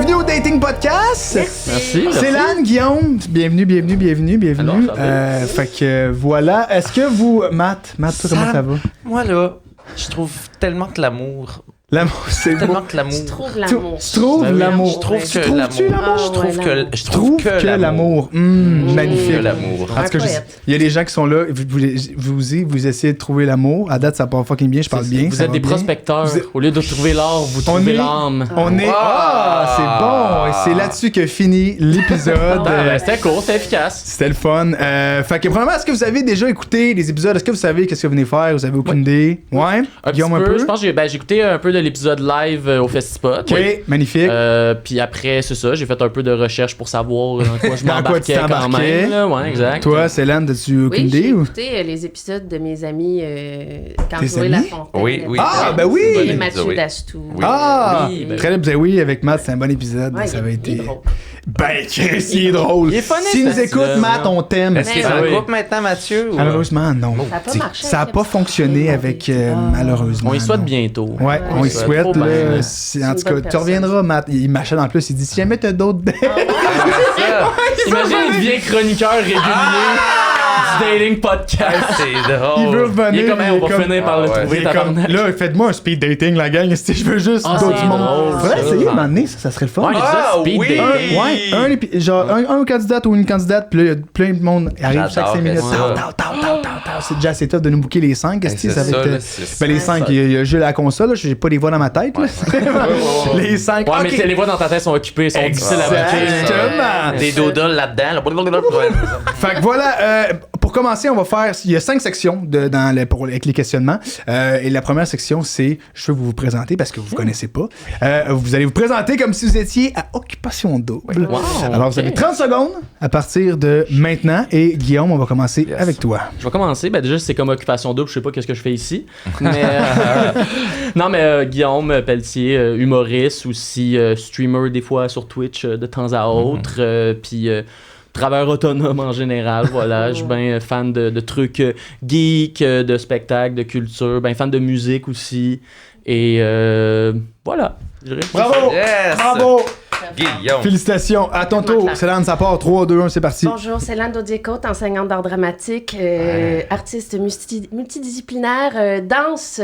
bienvenue au Dating Podcast. Merci. Céline, Guillaume, bienvenue. Fait que voilà. Est-ce que vous, Matt, toi, comment ça va? Moi là, je trouve tellement que l'amour. L'amour, c'est beau. Tellement que l'amour. Tu trouves l'amour. Tu trouves l'amour. Je trouve que Trouves-tu l'amour? Je trouve que l'amour. Magnifique. Que l'amour. En tout cas, il y a des gens qui sont là, vous essayez de trouver l'amour. À date, ça part fucking bien, je parle bien. Vous êtes des prospecteurs. Au lieu de trouver l'or, vous trouvez l'âme. On est. C'est bon. Et c'est là-dessus que finit l'épisode. C'était court, c'était efficace. C'était le fun. Fait que, premièrement, est-ce que vous avez déjà écouté les épisodes? Est-ce que vous savez qu'est-ce que vous venez faire? Vous avez aucune idée? Ouais? Guillaume, un peu. Je pense que j'ai écouté un peu de l'épisode live au Festipod. Ok, magnifique. Puis après, c'est ça, j'ai fait un peu de recherche pour savoir dans quoi je m'embarquais quand même. Là. Ouais, exact. Toi, Céline, as-tu aucune idée? J'ai écouté les épisodes de mes amis quand Chloé Lafontaine. Oui. Ah, ben oui! Et Mathieu Dastou. Très bien. Oui, avec Matt, c'est un bon épisode. Ouais, ça avait été. drôle. Ben, Chris, il est drôle. Il est funny, Si nous cet écoute, épisode, Matt, on t'aime. Est-ce qu'il est dans le groupe maintenant, Mathieu? Malheureusement, non. Ça n'a pas marché. Ça n'a pas fonctionné avec. Malheureusement. On y souhaite non. bientôt. Ouais, on y souhaite. Trop Là, bien. en tout cas, tu reviendras, Matt. Il m'achète en plus. Il dit si jamais t'as d'autres. Imagine, il devient chroniqueur régulier du dating podcast. C'est drôle. Il veut revenir. Il est comme, on va finir par le trouver, tabarnak. Là, faites-moi un speed dating, la gang. Si je veux juste Ah, d'autres c'est monde. drôle, Faudrait ça. essayer un moment donné, ça serait le fun. Ouais, un épisode speed dating. Genre un candidat ou une candidate, puis là, il y a plein de monde qui arrive chaque 5 minutes. J'adore C'est déjà assez tough de nous booker les 5. C'est Ça va ça, être. là, c'est Ben, les 5, il y a Jules à la console, là, j'ai pas les voix dans ma tête. Là. Les 5. Ouais, mais les voix dans ta tête sont occupées, sont difficiles à bouger. Exactement. Des doodles là-dedans. Fait que voilà, pour commencer, on va faire. Il y a 5 sections avec les questionnements. Et la première section, c'est je veux vous présenter parce que vous ne connaissez pas. Vous allez vous présenter comme si vous étiez à Occupation Double. Wow, Alors, vous avez 30 secondes à partir de maintenant. Et Guillaume, on va commencer avec toi. Je vais commencer. Ben déjà, c'est comme Occupation Double. Je sais pas qu'est-ce que je fais ici. Mais non, mais Guillaume Pelletier, humoriste aussi, streamer des fois sur Twitch de temps à autre. Puis travailleur autonome en général, voilà. Je suis bien fan de trucs geek, de spectacles, de culture, bien fan de musique aussi. Et voilà. Je dirais. Bravo! Yes! Bravo! Guillaume. Félicitations. À ton tour, Céline, ça part. 3, 2, 1, c'est parti. Bonjour, Céline Daudier-Côte, enseignante d'art dramatique, artiste multidisciplinaire, danse,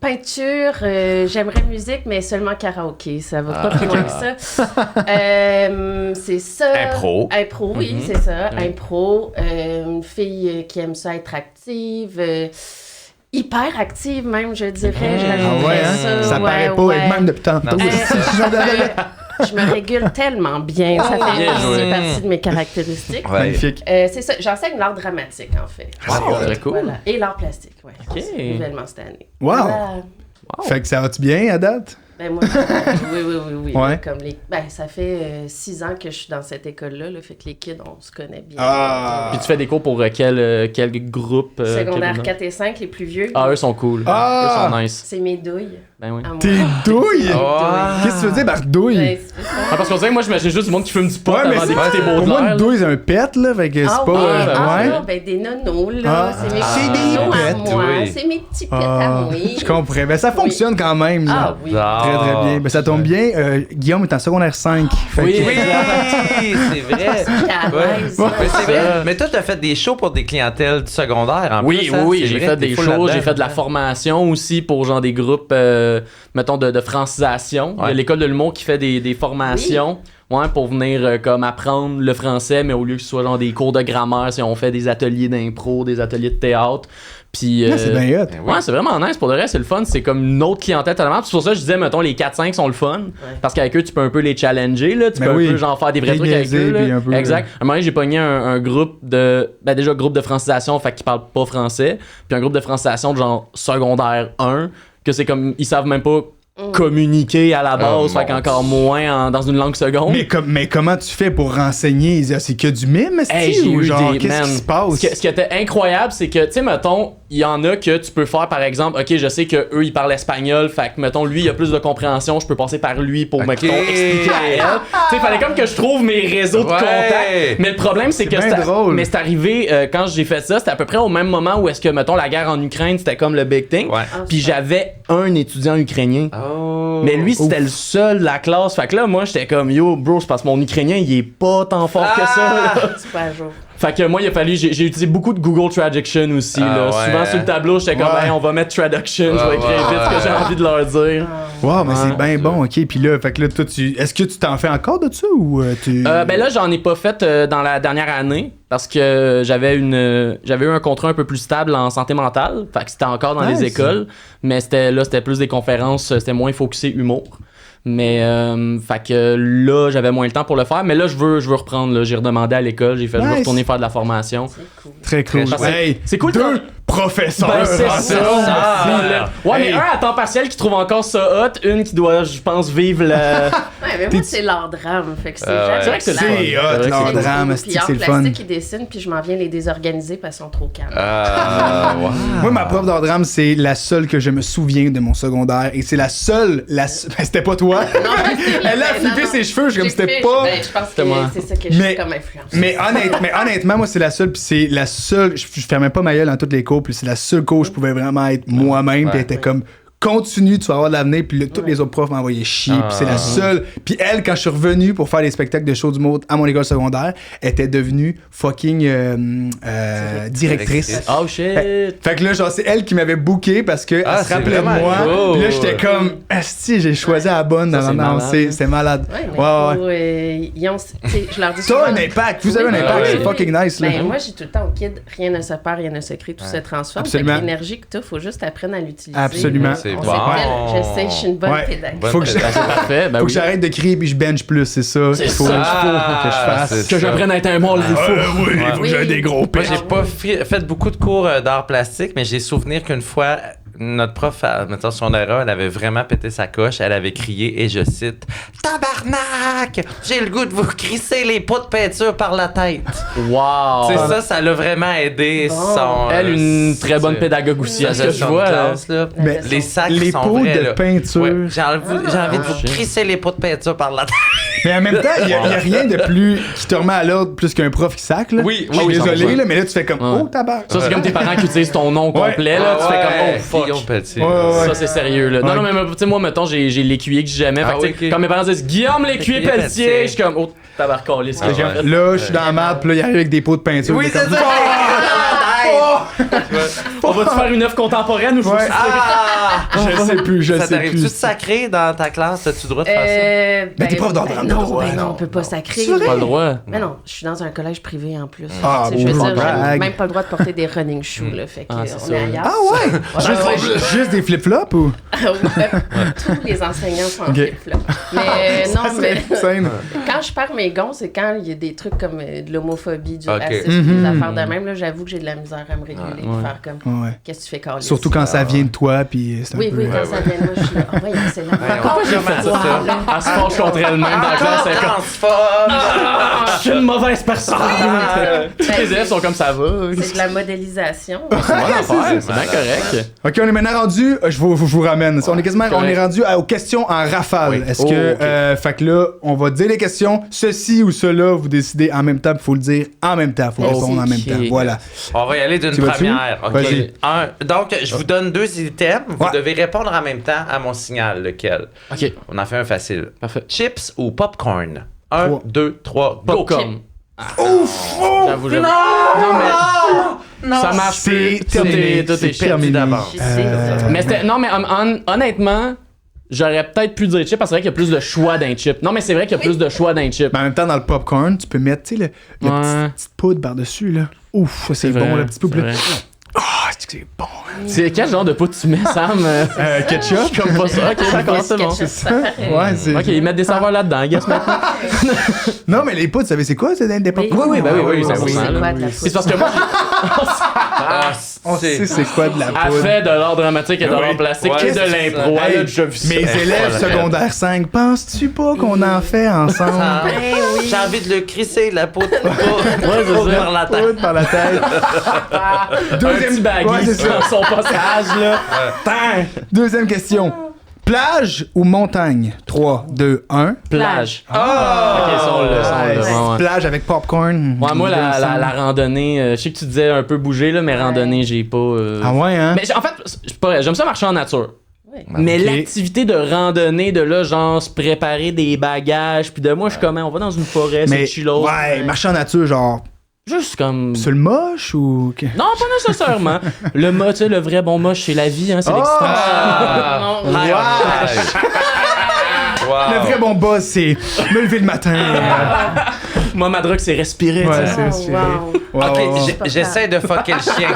peinture, j'aimerais musique, mais seulement karaoké. Ça va pas plus loin que ça. C'est ça. Impro. Impro, oui, c'est ça. Impro. Une fille qui aime ça être active. Hyper active même, je dirais. Ah ouais, hein? Ça paraît pas, et même depuis tantôt. Je me régule tellement bien. Ça fait partie de mes caractéristiques. Magnifique. C'est ça. J'enseigne l'art dramatique, en fait. Wow, très cool. Voilà. Et l'art plastique, oui. Ok. Nouvellement cette année. Wow. Voilà. Fait que ça va-tu bien à date? Ben moi, oui. Ouais. Comme ça fait 6 ans que je suis dans cette école-là, fait que les kids, on se connaît bien. Ah! Puis tu fais des cours pour quel groupe? Secondaire quel 4 et 5, les plus vieux. Ah, eux sont cool. Ah! Eux sont nice. C'est mes douilles. Ben oui. à moi. Tes douilles? Qu'est-ce que tu veux dire par douille? Ben, c'est ça. Ah, parce qu'on dirait que moi, j'imagine juste du monde qui fume du pot Ouais, mais avant c'est d'écouter pour moi, Baudelaire. une douille, c'est un pet, là. Fait que c'est Ah, pas. oui. Ouais. Ben des nonos, là. Ah. C'est mes C'est petits des nonos à pets, moi. oui. C'est mes petits pets à moi. Je comprends. Ben, ça fonctionne quand même, là. Ah oui. Très, très bien. Ben, ça tombe bien. Guillaume est en secondaire 5. Fait Oui. que- Oui, c'est vrai. J'étais à l'aise. Ouais, mais c'est vrai. Ça. Mais toi, t'as fait des shows pour des clientèles du secondaire en Oui, plus. hein? oui, C'est j'ai vrai, fait t'es des full shows, là-dedans. j'ai fait de la formation aussi pour genre des groupes, mettons, de francisation. Il y a Ouais. l'école de l'humour qui fait des formations. Ouais, pour venir comme apprendre le français, mais au lieu que ce soit genre des cours de grammaire, si on fait des ateliers d'impro, des ateliers de théâtre. Puis, c'est bien hot. ouais, c'est vraiment nice. Pour le reste, c'est le fun. C'est comme une autre clientèle totalement. C'est pour ça que je disais, mettons, les 4-5 sont le fun. Parce qu'avec eux, tu peux un peu les challenger. Là. Tu Ben peux oui. un peu genre faire des vrais Les trucs avec niaiser, eux. puis Là. un peu, Exact. À un moment donné, j'ai pogné un groupe de. Ben, déjà, groupe de francisation, fait qu'ils parlent pas français. Puis un groupe de francisation de genre secondaire 1, que c'est comme. Ils savent même pas communiquer à la base, fait qu'encore moins dans une langue seconde. Mais comment tu fais pour renseigner? C'est que du mime, Hey, est-ce j'ai ou eu genre, des qu'est-ce qui se passe? Ce qui était incroyable, c'est que, tu sais, mettons, il y en a que tu peux faire, par exemple, ok, je sais que eux ils parlent espagnol, fait que, mettons, lui, il a plus de compréhension, je peux passer par lui pour, mettons, expliquer à elle. Tu sais, fallait comme que je trouve mes réseaux de contacts. Mais le problème, c'est que bien drôle. mais c'est arrivé, quand j'ai fait ça, c'était à peu près au même moment où est-ce que, mettons, la guerre en Ukraine, c'était comme le big thing. Ouais. Puis j'avais un étudiant ukrainien. Oh. Mais lui, c'était le seul de la classe. Fait que là, moi, j'étais comme, yo, bro, c'est parce que mon ukrainien, il est pas tant fort que ça. Là. C'est pas à jour. Fait que moi, il a fallu, j'ai utilisé beaucoup de Google Traduction aussi. Là. Ouais. Souvent sur le tableau, j'étais comme, Ouais. hey, on va mettre Traduction, je vais écrire vite ce que j'ai envie de leur dire. Wow, mais c'est Ouais. bien bon, ok. Puis là, fait que là, toi, est-ce que tu t'en fais encore de ça ou tu. Ben là, j'en ai pas fait dans la dernière année parce que j'avais eu un contrat un peu plus stable en santé mentale. Fait que c'était encore dans Nice. les écoles, mais c'était plus des conférences, c'était moins focusé humour. Mais fait que là, j'avais moins le temps pour le faire. Mais là, je veux reprendre. Là. J'ai redemandé à l'école, j'ai fait je veux Nice. retourner faire de la formation. C'est cool. Très cool. Parce que Hey, c'est cool de deux faire- professeurs. Ben, c'est en ça. ça. Ouais, mais Hey. un à temps partiel qui trouve encore ça hot, une qui doit, je pense, vivre le. Ouais, mais moi, c'est l'art drame. Fait que c'est ouais. jamais C'est vrai que c'est le clair. fun. C'est C'est hot, vrai que leur c'est cool. drame, Puis c'est en le fun. plastique, ils dessinent, puis je m'en viens les désorganiser parce qu'ils sont trop calmes. Wow. Moi, ma prof d'art drame, c'est la seule que je me souviens de mon secondaire. Et c'est la seule. Ben, c'était pas toi. Elle a flippé ses cheveux, je suis comme c'était pas. Ben, je pense C'était que moi. c'est ça que je suis comme influence. Mais honnêtement, moi, c'est la seule, puis c'est la seule. Je fermais pas ma gueule dans toutes les cours, puis c'est la seule cours où je pouvais vraiment être moi-même, puis elle était comme. Continue, tu vas avoir de l'avenir, puis là, tous les autres profs m'envoyaient chier, puis c'est la seule. Puis elle, quand je suis revenu pour faire des spectacles de show d'humour à mon école secondaire, était devenue fucking directrice. Oh shit! Fait que là, genre, c'est elle qui m'avait booké parce qu'elle Ah, se c'est rappelait de vraiment moi. cool. Puis là, j'étais comme, asti, j'ai choisi la bonne Ça, dans c'est la malade. danser. C'est malade. Ouais, mais Ouais, faut, ils ont, tu sais, je leur dis T'as un souvent- impact, vous avez un Oui, impact, oui, c'est oui. fucking nice, là. Ben, moi, j'ai tout le temps au kid, rien ne se perd, rien ne se crée, tout se transforme. Absolument. Fait que l'énergie que tu as, faut juste apprendre à l'utiliser. Absolument. C'est On bon. s'appelle, je sais, je suis une bonne Ouais. pédagogue. Bonne Faut que pédagogue. C'est parfait, ben Faut oui. que j'arrête de crier puis je bench plus, c'est ça. C'est qu'il faut, ça qu'il faut que je fasse. c'est Que ça. j'apprenne à être un mâle il faut. Oui, il faut que j'aie des gros Moi, pets. j'ai pas fait beaucoup de cours d'art plastique, mais j'ai souvenir qu'une fois, notre prof, mettons son erreur, elle avait vraiment pété sa coche. Elle avait crié, et je cite, « Tabarnak! J'ai le goût de vous crisser les pots de peinture par la tête. » Wow! C'est ça l'a vraiment aidé. Son, Elle, une très bonne pédagogue aussi, à ce que je vois. Classe, là. Mais Les sacs les sont pots vrais, de là. peinture. Ouais, j'ai envie de vous shit. crisser les pots de peinture par la tête. Mais en même temps, il y a rien de plus qui te remet à l'ordre plus qu'un prof qui sac, là. Oui, Je suis oui, désolé, 100%. là, mais là, tu fais comme, Ouais. oh, tabac. Ça, c'est comme tes parents qui utilisent ton nom complet, là. Tu fais comme, oh, fuck. Guillaume Pelletier. Ouais, ouais. Ça, c'est sérieux, là. Ouais. Non, mais tu sais, moi, mettons, j'ai l'écuyer que j'ai jamais. Ah Fait que, tu sais, oui, ok. quand mes parents disent Guillaume l'écuyer L'écuyer Pelletier, Pelletier. je suis comme, oh, tabarcaliste. Ah, ouais. Là, je suis dans la merde, puis là, il arrive avec des pots de peinture. Oui, t'es c'est comme, ça. On va-tu faire une œuvre contemporaine ou faut Ouais. Ah! Je sais plus, je Ça sais t'arrive-tu de plus. sacrer dans ta classe? As-tu le droit de faire Mais t'es prof d'art drame, t'as non, le droit, ben non, non. on peut pas sacrer. C'est vrai? Pas le droit. Mais non, je suis dans un collège privé en plus. Ah, Tu sais, je veux bon, dire, j'ai brag. même pas le droit de porter des running shoes, là. Fait que Ah, c'est on ça. est ailleurs. Ah ouais? Juste des flip-flops ou? Tous les enseignants sont en Ok. flip-flop. Mais Ça, non, mais c'est insane. quand je perds mes gonds, c'est quand il y a des trucs comme de l'homophobie, du Ok. racisme, des affaires de même. Là, j'avoue que j'ai de la misère à me réguler, Ouais. faire comme, Ouais. qu'est-ce que tu fais, Carlis? Surtout quand ça vient de toi, puis c'est un Oui, peu... oui, quand ça vient de moi, je suis là. Ah ouais, c'est là. Pourquoi j'ai fait ça? Elle se fâche contre elle-même dans la classe. Elle est comme, Transphobe! je suis une mauvaise personne. Tous les élèves sont comme ça va. C'est de la modélisation. C'est bonne affaire, c'est bien correct. Ok, on est maintenant rendu. Je vous ramène. On est quasiment, on est rendu aux questions en rafale. Oui. Est-ce Oh, que, ok. fait que là, on va dire les questions. Ceci ou cela, vous décidez en même temps. Il faut le dire en même temps. Il faut répondre en même Ok. temps. Voilà. On va y aller d'une Tu vas-tu? première. ok? Vas-y. Donc, je vous donne 2 items. Vous Ouais. devez répondre en même temps à mon signal. Lequel? Ok, On en fait un facile. parfait. Chips ou popcorn? 1, Trois. 2, 3, go! Popcorn. J'avoue. Non, mais ça marche C'est plus. Tout terminé. est, tout C'est est shit. terminé. d'avance. Je sais. Mais c'était. Non, mais honnêtement, j'aurais peut-être pu dire chip parce que c'est vrai qu'il y a plus de choix d'un chip. Non, mais c'est vrai qu'il y a plus de choix d'un chip. Mais en même temps, dans le popcorn, tu peux mettre, tu sais, le Ouais. petite poudre par-dessus, là. Ouf, ça, c'est bon, vrai, le petit peu c'est plus. vrai. Ah, c'est bon. C'est quel genre de poudre tu mets, Sam? Ketchup? Je suis comme pas ça. Ok, d'accord, c'est bon. Ketchup, ça paraît. Ouais, c'est. Ok, ils mettent des saveurs là-dedans, guess maintenant. Non, mais les poudres, vous savez, c'est quoi, c'est des popcorn? Oui, ben oui, oui, ça oui, oui, c'est là. quoi de la C'est parce que moi, Ah, On sait c'est quoi de la elle poudre. fait de l'art dramatique et de Oui. l'art plastique Ouais, et de c'est l'impro. ça. Elle a Hey, déjà vu ça. Mes élèves secondaire 5, penses-tu pas qu'on en fait ensemble? Ah, Ben oui. J'ai envie de le crisser, la peau de c'est ça. par la tête. Poudre par la tête. Un petit baggy Ouais, c'est ça. dans son passage, là. Tain. Deuxième question. Plage ou montagne? 3, 2, 1. Plage. Oh! Ok, ça, on le Nice. ouais. Plage avec popcorn. Ouais, moi, la randonnée, je sais que tu disais un peu bouger, là, mais randonnée, j'ai pas. Ah ouais, hein? Mais en fait, c'est pas vrai, j'aime ça marcher en nature. Oui. ouais. Mais Ok. l'activité de randonnée, de là, genre, se préparer des bagages, puis de moi, je suis comme, on va dans une forêt, Mais, c'est chillos. ouais, marcher en nature, genre, Juste comme. c'est le moche ou. Non, pas nécessairement. Le tu sais, le vrai bon moche, c'est la vie, hein, c'est Oh! l'existence. Ah! Non, High on life. Wow. Le vrai bon boss, c'est me lever le matin. Moi, ma drogue, c'est respirer. Ouais, tu sais. c'est. wow. Ouais, Ok, ouais, ouais. j'essaie de fucker le chien.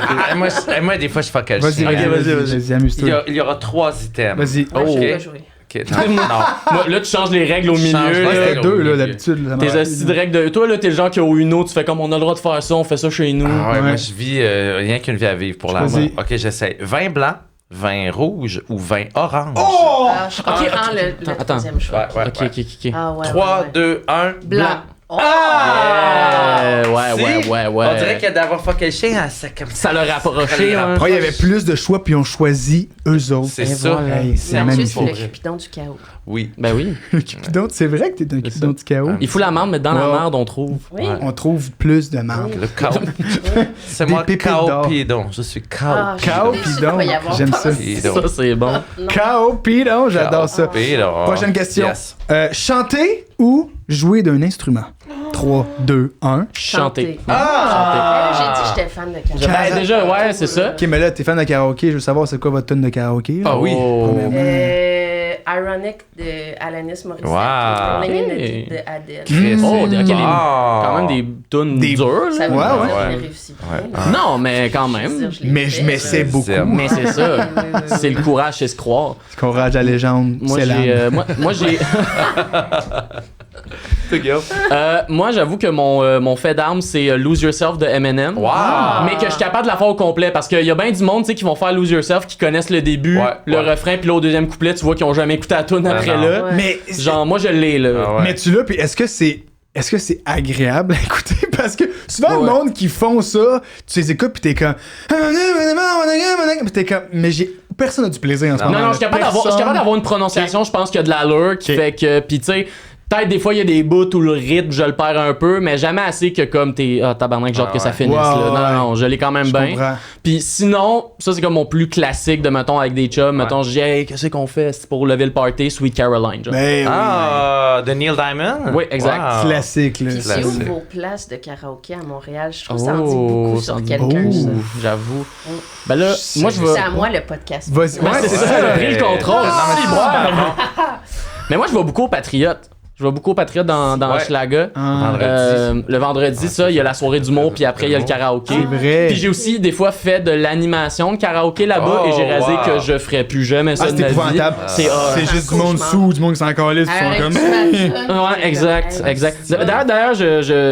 moi, des fois, je fuck le Vas-y, chien. vas-y, vas-y, vas-y, vas-y. vas-y, amuse-toi. Il y aura 3 items. Vas-y. Ouais, je sais Ok. pas jouer. Ok, non. Moi, là, tu changes les règles au milieu. Change les là. règles. C'était deux, là, d'habitude. là, ça T'es marche. assis direct de. Toi, là, t'es le genre qui a au Uno, tu fais comme on a le droit de faire ça, on fait ça chez nous. Ah ouais, Ouais. moi, je vis rien qu'une vie à vivre pour la Vas-y. mort. Ok, j'essaie. Vin blanc, vin rouge ou vin orange? Oh! Ah, je comprends le attends. troisième choix. Ouais, ouais, Ok, ouais. ok. Ah ouais. 3, ouais, ouais. 2, 1. Blanc. Oh! Ouais. On dirait que d'avoir fucké le chien, c'est comme Ça l'a rapproché, Ça l'a hein. Après, il y avait plus de choix, puis on choisit eux autres. C'est Et ça. voilà. Hey, c'est Mathieu, c'est le magnifique. cupidon du chaos. Oui. Ben oui. Cupidon, c'est vrai que t'es un cupidon du chaos. Il fout la merde, mais dans la Ouais. merde, on trouve. Oui. Ouais. On trouve plus de marde. Le chaos. C'est Des moi, pépites chaos d'or. pidon. Je suis chaos. Ah, je suis Chaos, déçue de pidon. pas y avoir J'aime pensé. ça. Pidon. Ça, c'est bon. Non. Chaos, pidon, j'adore ça. Pidon. Prochaine question. Yes. Chanter ou jouer d'un instrument? 3, 2, 1. Chanter. J'ai dit que j'étais fan de karaoké. Ben, déjà, ouais, c'est ça. Ok, mais là, t'es fan de karaoké, je veux savoir c'est quoi votre tune de karaoké. là? Ah oui. Oh. Ironic de Alanis Morissette. Wow. Rolling in the Ok. Deep de Adele. Chris. Oh, ok, Wow. quand même des tunes Des- dures, Ça là. veut Ouais, pas ouais. dire que Ouais. j'ai réussi bien. Ouais. là. Non, mais quand Je veux même. dire, je l'ai Mais fait, mais c'est là. beaucoup. Mais c'est ça. Oui, oui, oui. C'est le courage, c'est se croire. Courage la légende, Moi, c'est j'ai. l'âme. Moi, j'ai. Moi, j'avoue que mon fait d'arme, c'est Lose Yourself de Eminem. Wow. Mais que je suis capable de la faire au complet parce qu'il y a bien du monde, tu sais, qui vont faire Lose Yourself, qui connaissent le début, Ouais, le ouais. refrain, puis là, au deuxième couplet, tu vois qu'ils ont jamais écouté la tune après non. là. Ouais. Mais Genre, moi, je l'ai là. Ah ouais. mais tu l'as, puis est-ce que c'est agréable à écouter? Parce que souvent, Ouais. le monde qui font ça, tu les écoutes, puis t'es comme. Puis t'es comme. Mais personne n'a du plaisir en ce moment. Non, je suis capable d'avoir une prononciation, je pense qu'il y a de l'allure qui Ok. fait que. Puis tu sais, peut-être des fois il y a des bouts où le rythme, je le perds un peu, mais jamais assez que comme t'es. Ah, tabarnak, j'ai hâte que ça ouais. finisse. Wow, là. ouais. Non, je l'ai quand même Je bien. comprends. Puis sinon, ça c'est comme mon plus classique de mettons avec des chums. Mettons, je dis, hey, qu'est-ce qu'on fait c'est pour lever le party, Sweet Caroline. Genre. Ben oui. Ah, de Neil Diamond? Oui, exact. Wow. Classique, là. Puis c'est où Classique. vos places de karaoké à Montréal? Je trouve que ça en dit beaucoup ça en sur dit quelqu'un, beaucoup, ça. j'avoue. Ben là, moi je C'est vais. à moi le podcast. Vas-y. Ouais, c'est ça, Ouais. j'ai pris le contrôle. Non, mais Si, c'est moi. super bon. Mais moi je vais beaucoup aux Patriotes. Je vais beaucoup aux Patriotes dans Ouais. Hochelaga. Ah, Vendredi. Le vendredi, ça, il y a la soirée d'humour, puis après, il y a le karaoké. c'est vrai. Puis j'ai aussi des fois fait de l'animation de karaoké là-bas Oh, et j'ai rasé wow. que je ferais plus jamais ça Ah, de c'est ma vie. épouvantable. C'est C'est juste du monde cauchemar. sous, du monde qui s'en calisse, qui sont comme. Ouais, exact, exact. D'ailleurs,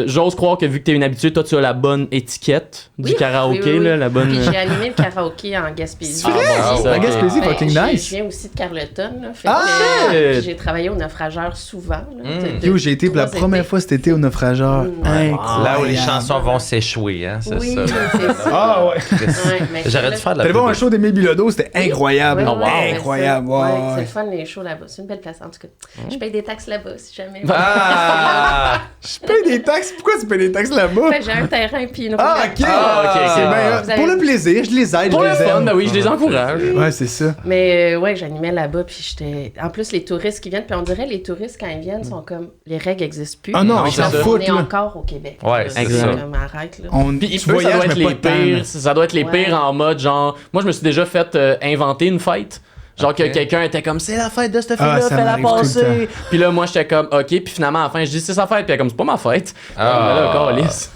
j'ose croire que vu que t'es une habituée, toi, tu as la bonne étiquette du Oui, karaoké, oui, oui, oui. là, la bonne. Puis j'ai animé le karaoké en Gaspésie. C'est vrai? Ah, bon, La ok. Gaspésie, Ben, fucking Je nice. viens aussi de Carleton. Là, fait Ah, que, shit! j'ai travaillé au naufrageur souvent. Là, Yo, j'ai été pour la 3 première étés. fois cet été au naufrageur. Incroyable. Là où les chansons vont s'échouer, hein, c'est Oui, ça. c'est ça. Ah ouais. Ouais, mais J'aurais là- dû faire de la T'allais voir un pub. show d'Aimé Bilodeau, c'était incroyable. Ouais, Oh, wow. ouais, Incroyable. c'est ça. Ouais, Ouais, c'est ouais. le fun les shows là-bas. C'est une belle place en tout cas. Je paye des taxes là-bas si jamais. Ah! Je paye des taxes. Pourquoi tu payes des taxes là-bas? Fait que j'ai un terrain puis une Ah, roulette. ok. Ah, ok, C'est ok. bien. Vous avez- Pour le plaisir, je les aide, Pour je le les fun, aime. ben oui, je les encourage. Ouais, c'est ça. Mais ouais, j'animais là-bas puis j'étais. En plus, les touristes qui viennent, puis on dirait les touristes quand ils viennent sont comme les règles existent plus. Ah non, ils s'en on foutent, est là. encore au Québec. Ouais, Là, c'est ça. Comme arrête là. Puis Tu eux, ça voyages, doit être mais les pas de temps, pires. là. Ça doit être les Ouais. pires en mode genre. Moi, je me suis déjà fait inventer une fête. Genre que quelqu'un était comme c'est la fête de cette fille-là, Ah, ça fais-la m'arrive tout le passer. Puis là, moi, j'étais comme ok. Puis finalement, à la fin, je dis c'est sa fête. Puis elle est comme c'est pas ma fête. Ah. Là, encore lisse.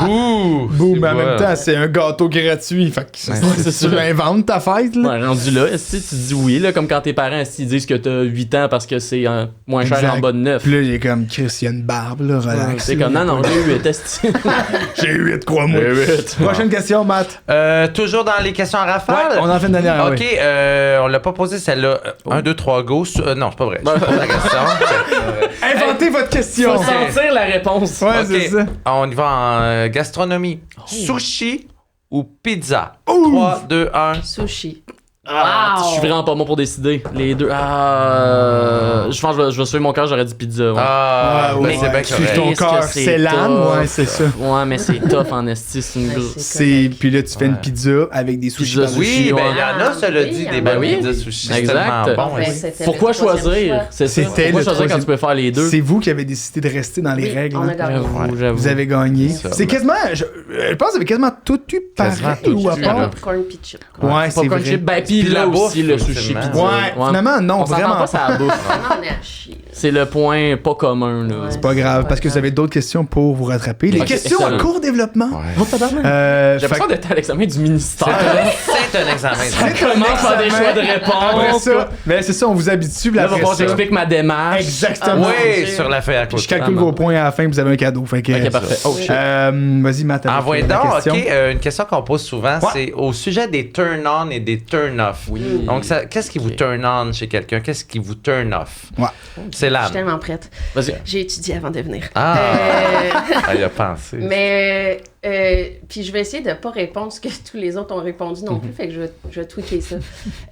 Bouh! Boum, mais en C'est même bon. temps, c'est un gâteau gratuit. Fait que c'est tu l'inventes ta fête, là. Ouais, rendu là, est-ce que tu dis oui, là, comme quand tes parents ils disent que t'as 8 ans parce que c'est moins cher Exact. en bas de 9. Puis là, il est comme, Chris, il y a une barbe, là, relax. C'est comme non, j'ai 8, est-ce que J'ai 8, crois-moi. J'ai 8. Prochaine question, Matt. Toujours dans les questions en Ouais, rafale? on en fait une dernière. Ok, ouais. on l'a pas posé celle-là. 1, 2, 3, go. Non, c'est pas vrai. Je pose la question. Inventez votre question. Faut sentir la réponse. Ouais, Ok, c'est ça. on y va en gastronomie. Sushi ou pizza? Ouh. 3, 2, 1. Sushi. Je suis vraiment pas bon pour décider. Les deux. Je pense que je vais suivre mon cœur, j'aurais dit pizza. Ouais. Mais c'est bien Suis correct. ton cœur, c'est c'est l'âne, tough. ouais, c'est ça. Ouais, mais c'est tough en esti. C'est une Ouais, grosse. C'est puis là tu fais une pizza avec des sushis. Pizza par-dessus. sushi, Oui, ben ouais. il y en a, cela dit, des Ben bonnes oui. pizzas sushi. C'est Exact. tellement bon. Ben, oui. c'était Pourquoi le troisième choisir? choix. C'est ça. C'était Pourquoi le choisir quand troisième- tu peux faire les deux? C'est vous qui avez décidé de rester dans les Oui, règles. on a hein. gagné. J'avoue. Vous avez gagné. Ça, C'est ben. quasiment. Je pense que vous avez quasiment tout eu Quasiment pareil tout ou à eu, part. là. Popcorn pis chip. Ouais, c'est Popcorn vrai. chip. Ben, puis Puis là la bouffe, aussi, le sushi ultimement. pizza. Ouais, finalement, non, On s'entend vraiment pas, ça la bouffe. Vraiment, on est à chier. C'est le point pas commun, là. Ouais. C'est pas grave, parce que vous avez d'autres questions pour vous rattraper. Les Ok, questions en excellent. cours développement. Oh, tabarnak. Fait J'ai l'impression que- d'être à l'examen du ministère. C'est un examen. C'est un Comment faire des examen. choix de Après réponse. ça, ben c'est ça, on vous habitue. Là, il va après falloir que ça. j'explique ma démarche. Exactement. Oui, Dieu. sur la feuille à côté. Je calcule Ah, vos points à la fin, vous avez un cadeau. Fait que, Ok, parfait. Oh, shit. vas-y, Matt. avec Envoyez la donc, question. OK, une question qu'on pose souvent, c'est au sujet des turn-on et des turn-off. Oui. Donc, qu'est-ce qui vous turn on chez quelqu'un? Qu'est-ce qui vous turn off? Ouais. C'est Je l'âme. suis tellement prête. Vas-y. J'ai étudié avant de venir. Ah! Euh, Il a pensé. Mais, puis je vais essayer de pas répondre ce que tous les autres ont répondu non plus, fait que je vais tweaker ça. Ok,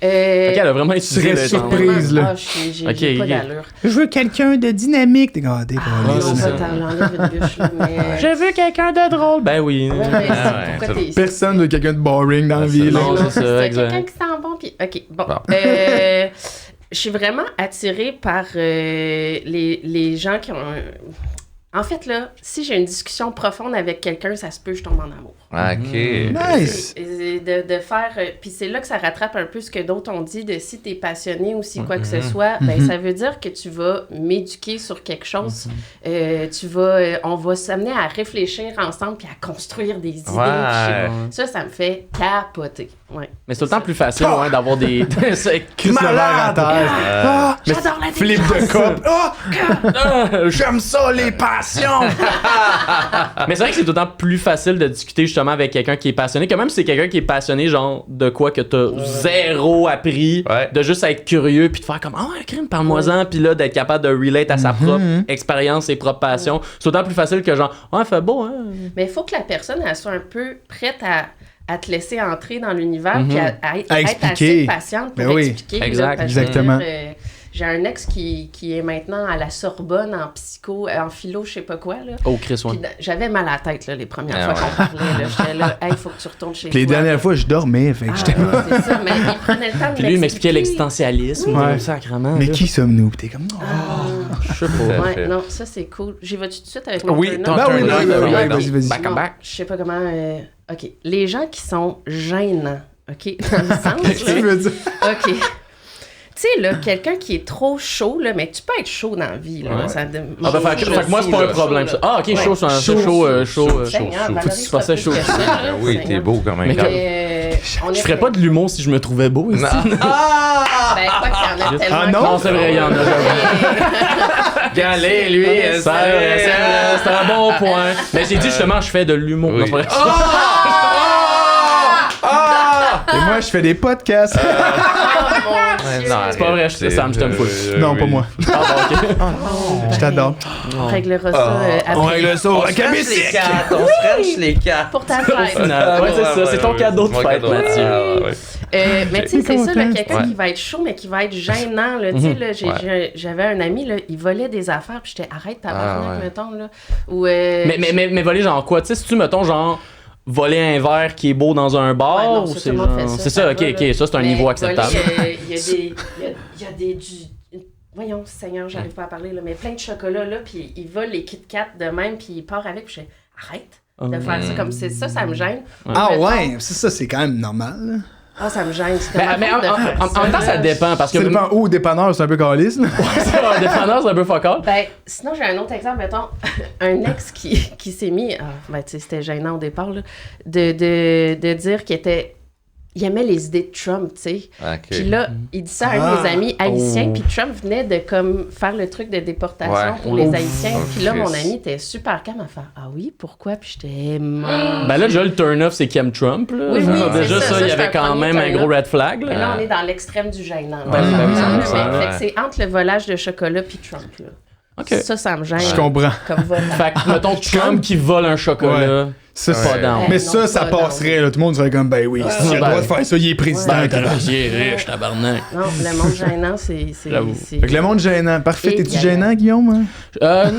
elle a vraiment Tu étudié serais le surprise, là. Ah, j'ai Ok, pas ok. d'allure. Je veux quelqu'un de dynamique. T'es gardé, ouais, c'est ça. Attends, j'enlève une bûche, là, mais... Je veux quelqu'un de drôle. Ben oui. Ouais, mais Ah ouais, pourquoi ça- t'es ici? Personne veut quelqu'un de boring dans la Ah, vie. c'est là. Non, Non, c'est ça, c'est exact. quelqu'un qui sent bon, puis... OK, bon. Bon. Je suis vraiment attirée par les gens qui ont... En fait, là, si j'ai une discussion profonde avec quelqu'un, ça se peut que je tombe en amour. OK. Nice. Et de faire... puis c'est là que ça rattrape un peu ce que d'autres ont dit, de si t'es passionné ou si quoi que ce soit, ben ça veut dire que tu vas m'éduquer sur quelque chose. Tu vas... on va s'amener à réfléchir ensemble puis à construire des idées. puis Ouais. ça me fait capoter. Ouais. Mais c'est tout le temps plus facile ouais, d'avoir des. C'est Chris le verre à terre. Ah, J'adore la flip de cop. Ah, j'aime ça, les passions. Mais c'est vrai que c'est tout le temps plus facile de discuter justement avec quelqu'un qui est passionné. Quand même, si c'est quelqu'un qui est passionné, genre de quoi que t'as zéro appris, Ouais. de juste être curieux puis de faire comme ah ouais, crime, parle-moi-en, puis là d'être capable de relate à sa propre expérience, ses propres passions. C'est autant plus facile que genre ouais, fait beau, hein. Mais il faut que la personne elle soit un peu prête à te laisser entrer dans l'univers puis à être expliquer. assez patiente pour Ben oui. expliquer. Exact. Là, parce que je veux Exactement. dire, j'ai un ex qui est maintenant à la Sorbonne en psycho, en philo, je sais pas quoi. Là. Oh Chris, ouais. Puis j'avais mal à la tête là, les premières Ah fois qu'on parlait. Là. J'étais là, hey, il faut que tu retournes chez Puis les toi. dernières fois, je dormais. Fait que Ah, j'étais. ouais, c'est ça, mais il prenait le temps de Puis lui, il m'expliquait m'expliquer. l'existentialisme, Ouais. sacrément. Mais là. qui sommes-nous? Puis t'es comme. Oh. Je sais pas. Fait. Ouais, non, ça c'est cool. J'y vais tout de suite avec mon Oui, turn-on? ton Ben oui, turn-on, oui, ben oui, oui, non. vas-y, vas-y. Back on back. Je sais pas comment. OK. Les gens qui sont gênants. OK? Dans le sens. Qu'est-ce que tu veux dire? OK. Tu sais, là, quelqu'un qui est trop chaud, là, mais tu peux être chaud dans la vie, là. Ouais. Ça Ah, ben, fait que moi, c'est pas un problème, ça. Ah, ok, chaud, c'est chaud. Seigneur, Valérie, Faut que tu fasses ça plus chaud. que ça, là, Ben oui, t'es Seigneur. beau quand même. Mais Gab. On Je est ferais pas de l'humour si je me trouvais beau ici. Ah! Ben, quoi qu'il y en a tellement. Ah, non? Non, c'est vrai, il y en a. Galé, lui, C'est un bon point. Mais j'ai dit justement, je fais de l'humour. Oui. Non, pas vrai. Et moi, je fais des podcasts. Oh mon Dieu. Non, C'est pas vrai, Sam, je t'aime full. Non, pas moi. Ah, bon, ok. Je t'adore. On réglera ça après. On règle ça au On se french les quatre, on se french les quatre. Pour ta fête. Ouais, c'est ça, c'est ton cadeau de Mon fête, cadeau. Mathieu. Ah, ouais. Mais tu sais, c'est ça, là, quelqu'un Ouais. qui va être chaud, mais qui va être gênant. Là, tu sais, là, j'avais un ami, là, il volait des affaires, puis j'étais arrête ta Ah, ouais. mettons. Là. Ou, Mais voler genre quoi? Tu sais, si tu, mettons, genre, voler un verre qui est beau dans un bar, Ouais, non, ou ça, c'est tout le monde genre... fait ça, C'est ça ça, va, ok, là. ok, ça c'est un mais niveau acceptable. Il y a des voyons, Seigneur, j'arrive pas à parler, là, mais plein de chocolat, là, puis il vole les Kit Kat de même, puis il part avec, puis je fais arrête de faire ça comme c'est ça me gêne. Ah Mettons, ouais, ça c'est quand même normal. là. Ah, ça me gêne. C'est Mais en même temps, ça dépend, parce que... Ça dépend où, dépanneur, c'est un peu calice. là. Un dépanneur, c'est un peu focal. Ben, sinon, j'ai un autre exemple, mettons, un ex qui s'est mis, ben, tu sais, c'était gênant au départ, là, de dire il aimait les idées de Trump, tu sais. Ok. Puis là, il dit ça à un de mes amis haïtiens, Oh. puis Trump venait de comme faire le truc de déportation Ouais. pour les Ouf. Haïtiens. Oh, Puis là, mon Christ. ami était super calme à faire « Ah oui, pourquoi? » Puis j'étais... Ben là, déjà, le turn-off, c'est qu'il aime Trump, là. Oui, Genre, c'est déjà, ça, il y c'est avait un quand premier même un turn-off. gros red flag, Mais là. là, on est dans l'extrême du gênant. Ben oui, ben oui, Là, ça mais me fait que c'est entre le volage de chocolat puis Trump, là. OK. Ça me gêne. Je comprends. Comme volant. Fait que, mettons, Trump qui vole un chocolat. Ça, Pas c'est- down. Mais Non, ça pas passerait, là. Tout le monde serait comme, ben oui, si il a le droit de faire ça, il est président. Ouais. Il est riche, tabarnak. Non, le monde gênant, c'est. J'avoue. Fait que le monde gênant. Parfait. Et T'es-tu gagnant. gênant, Guillaume? Hein?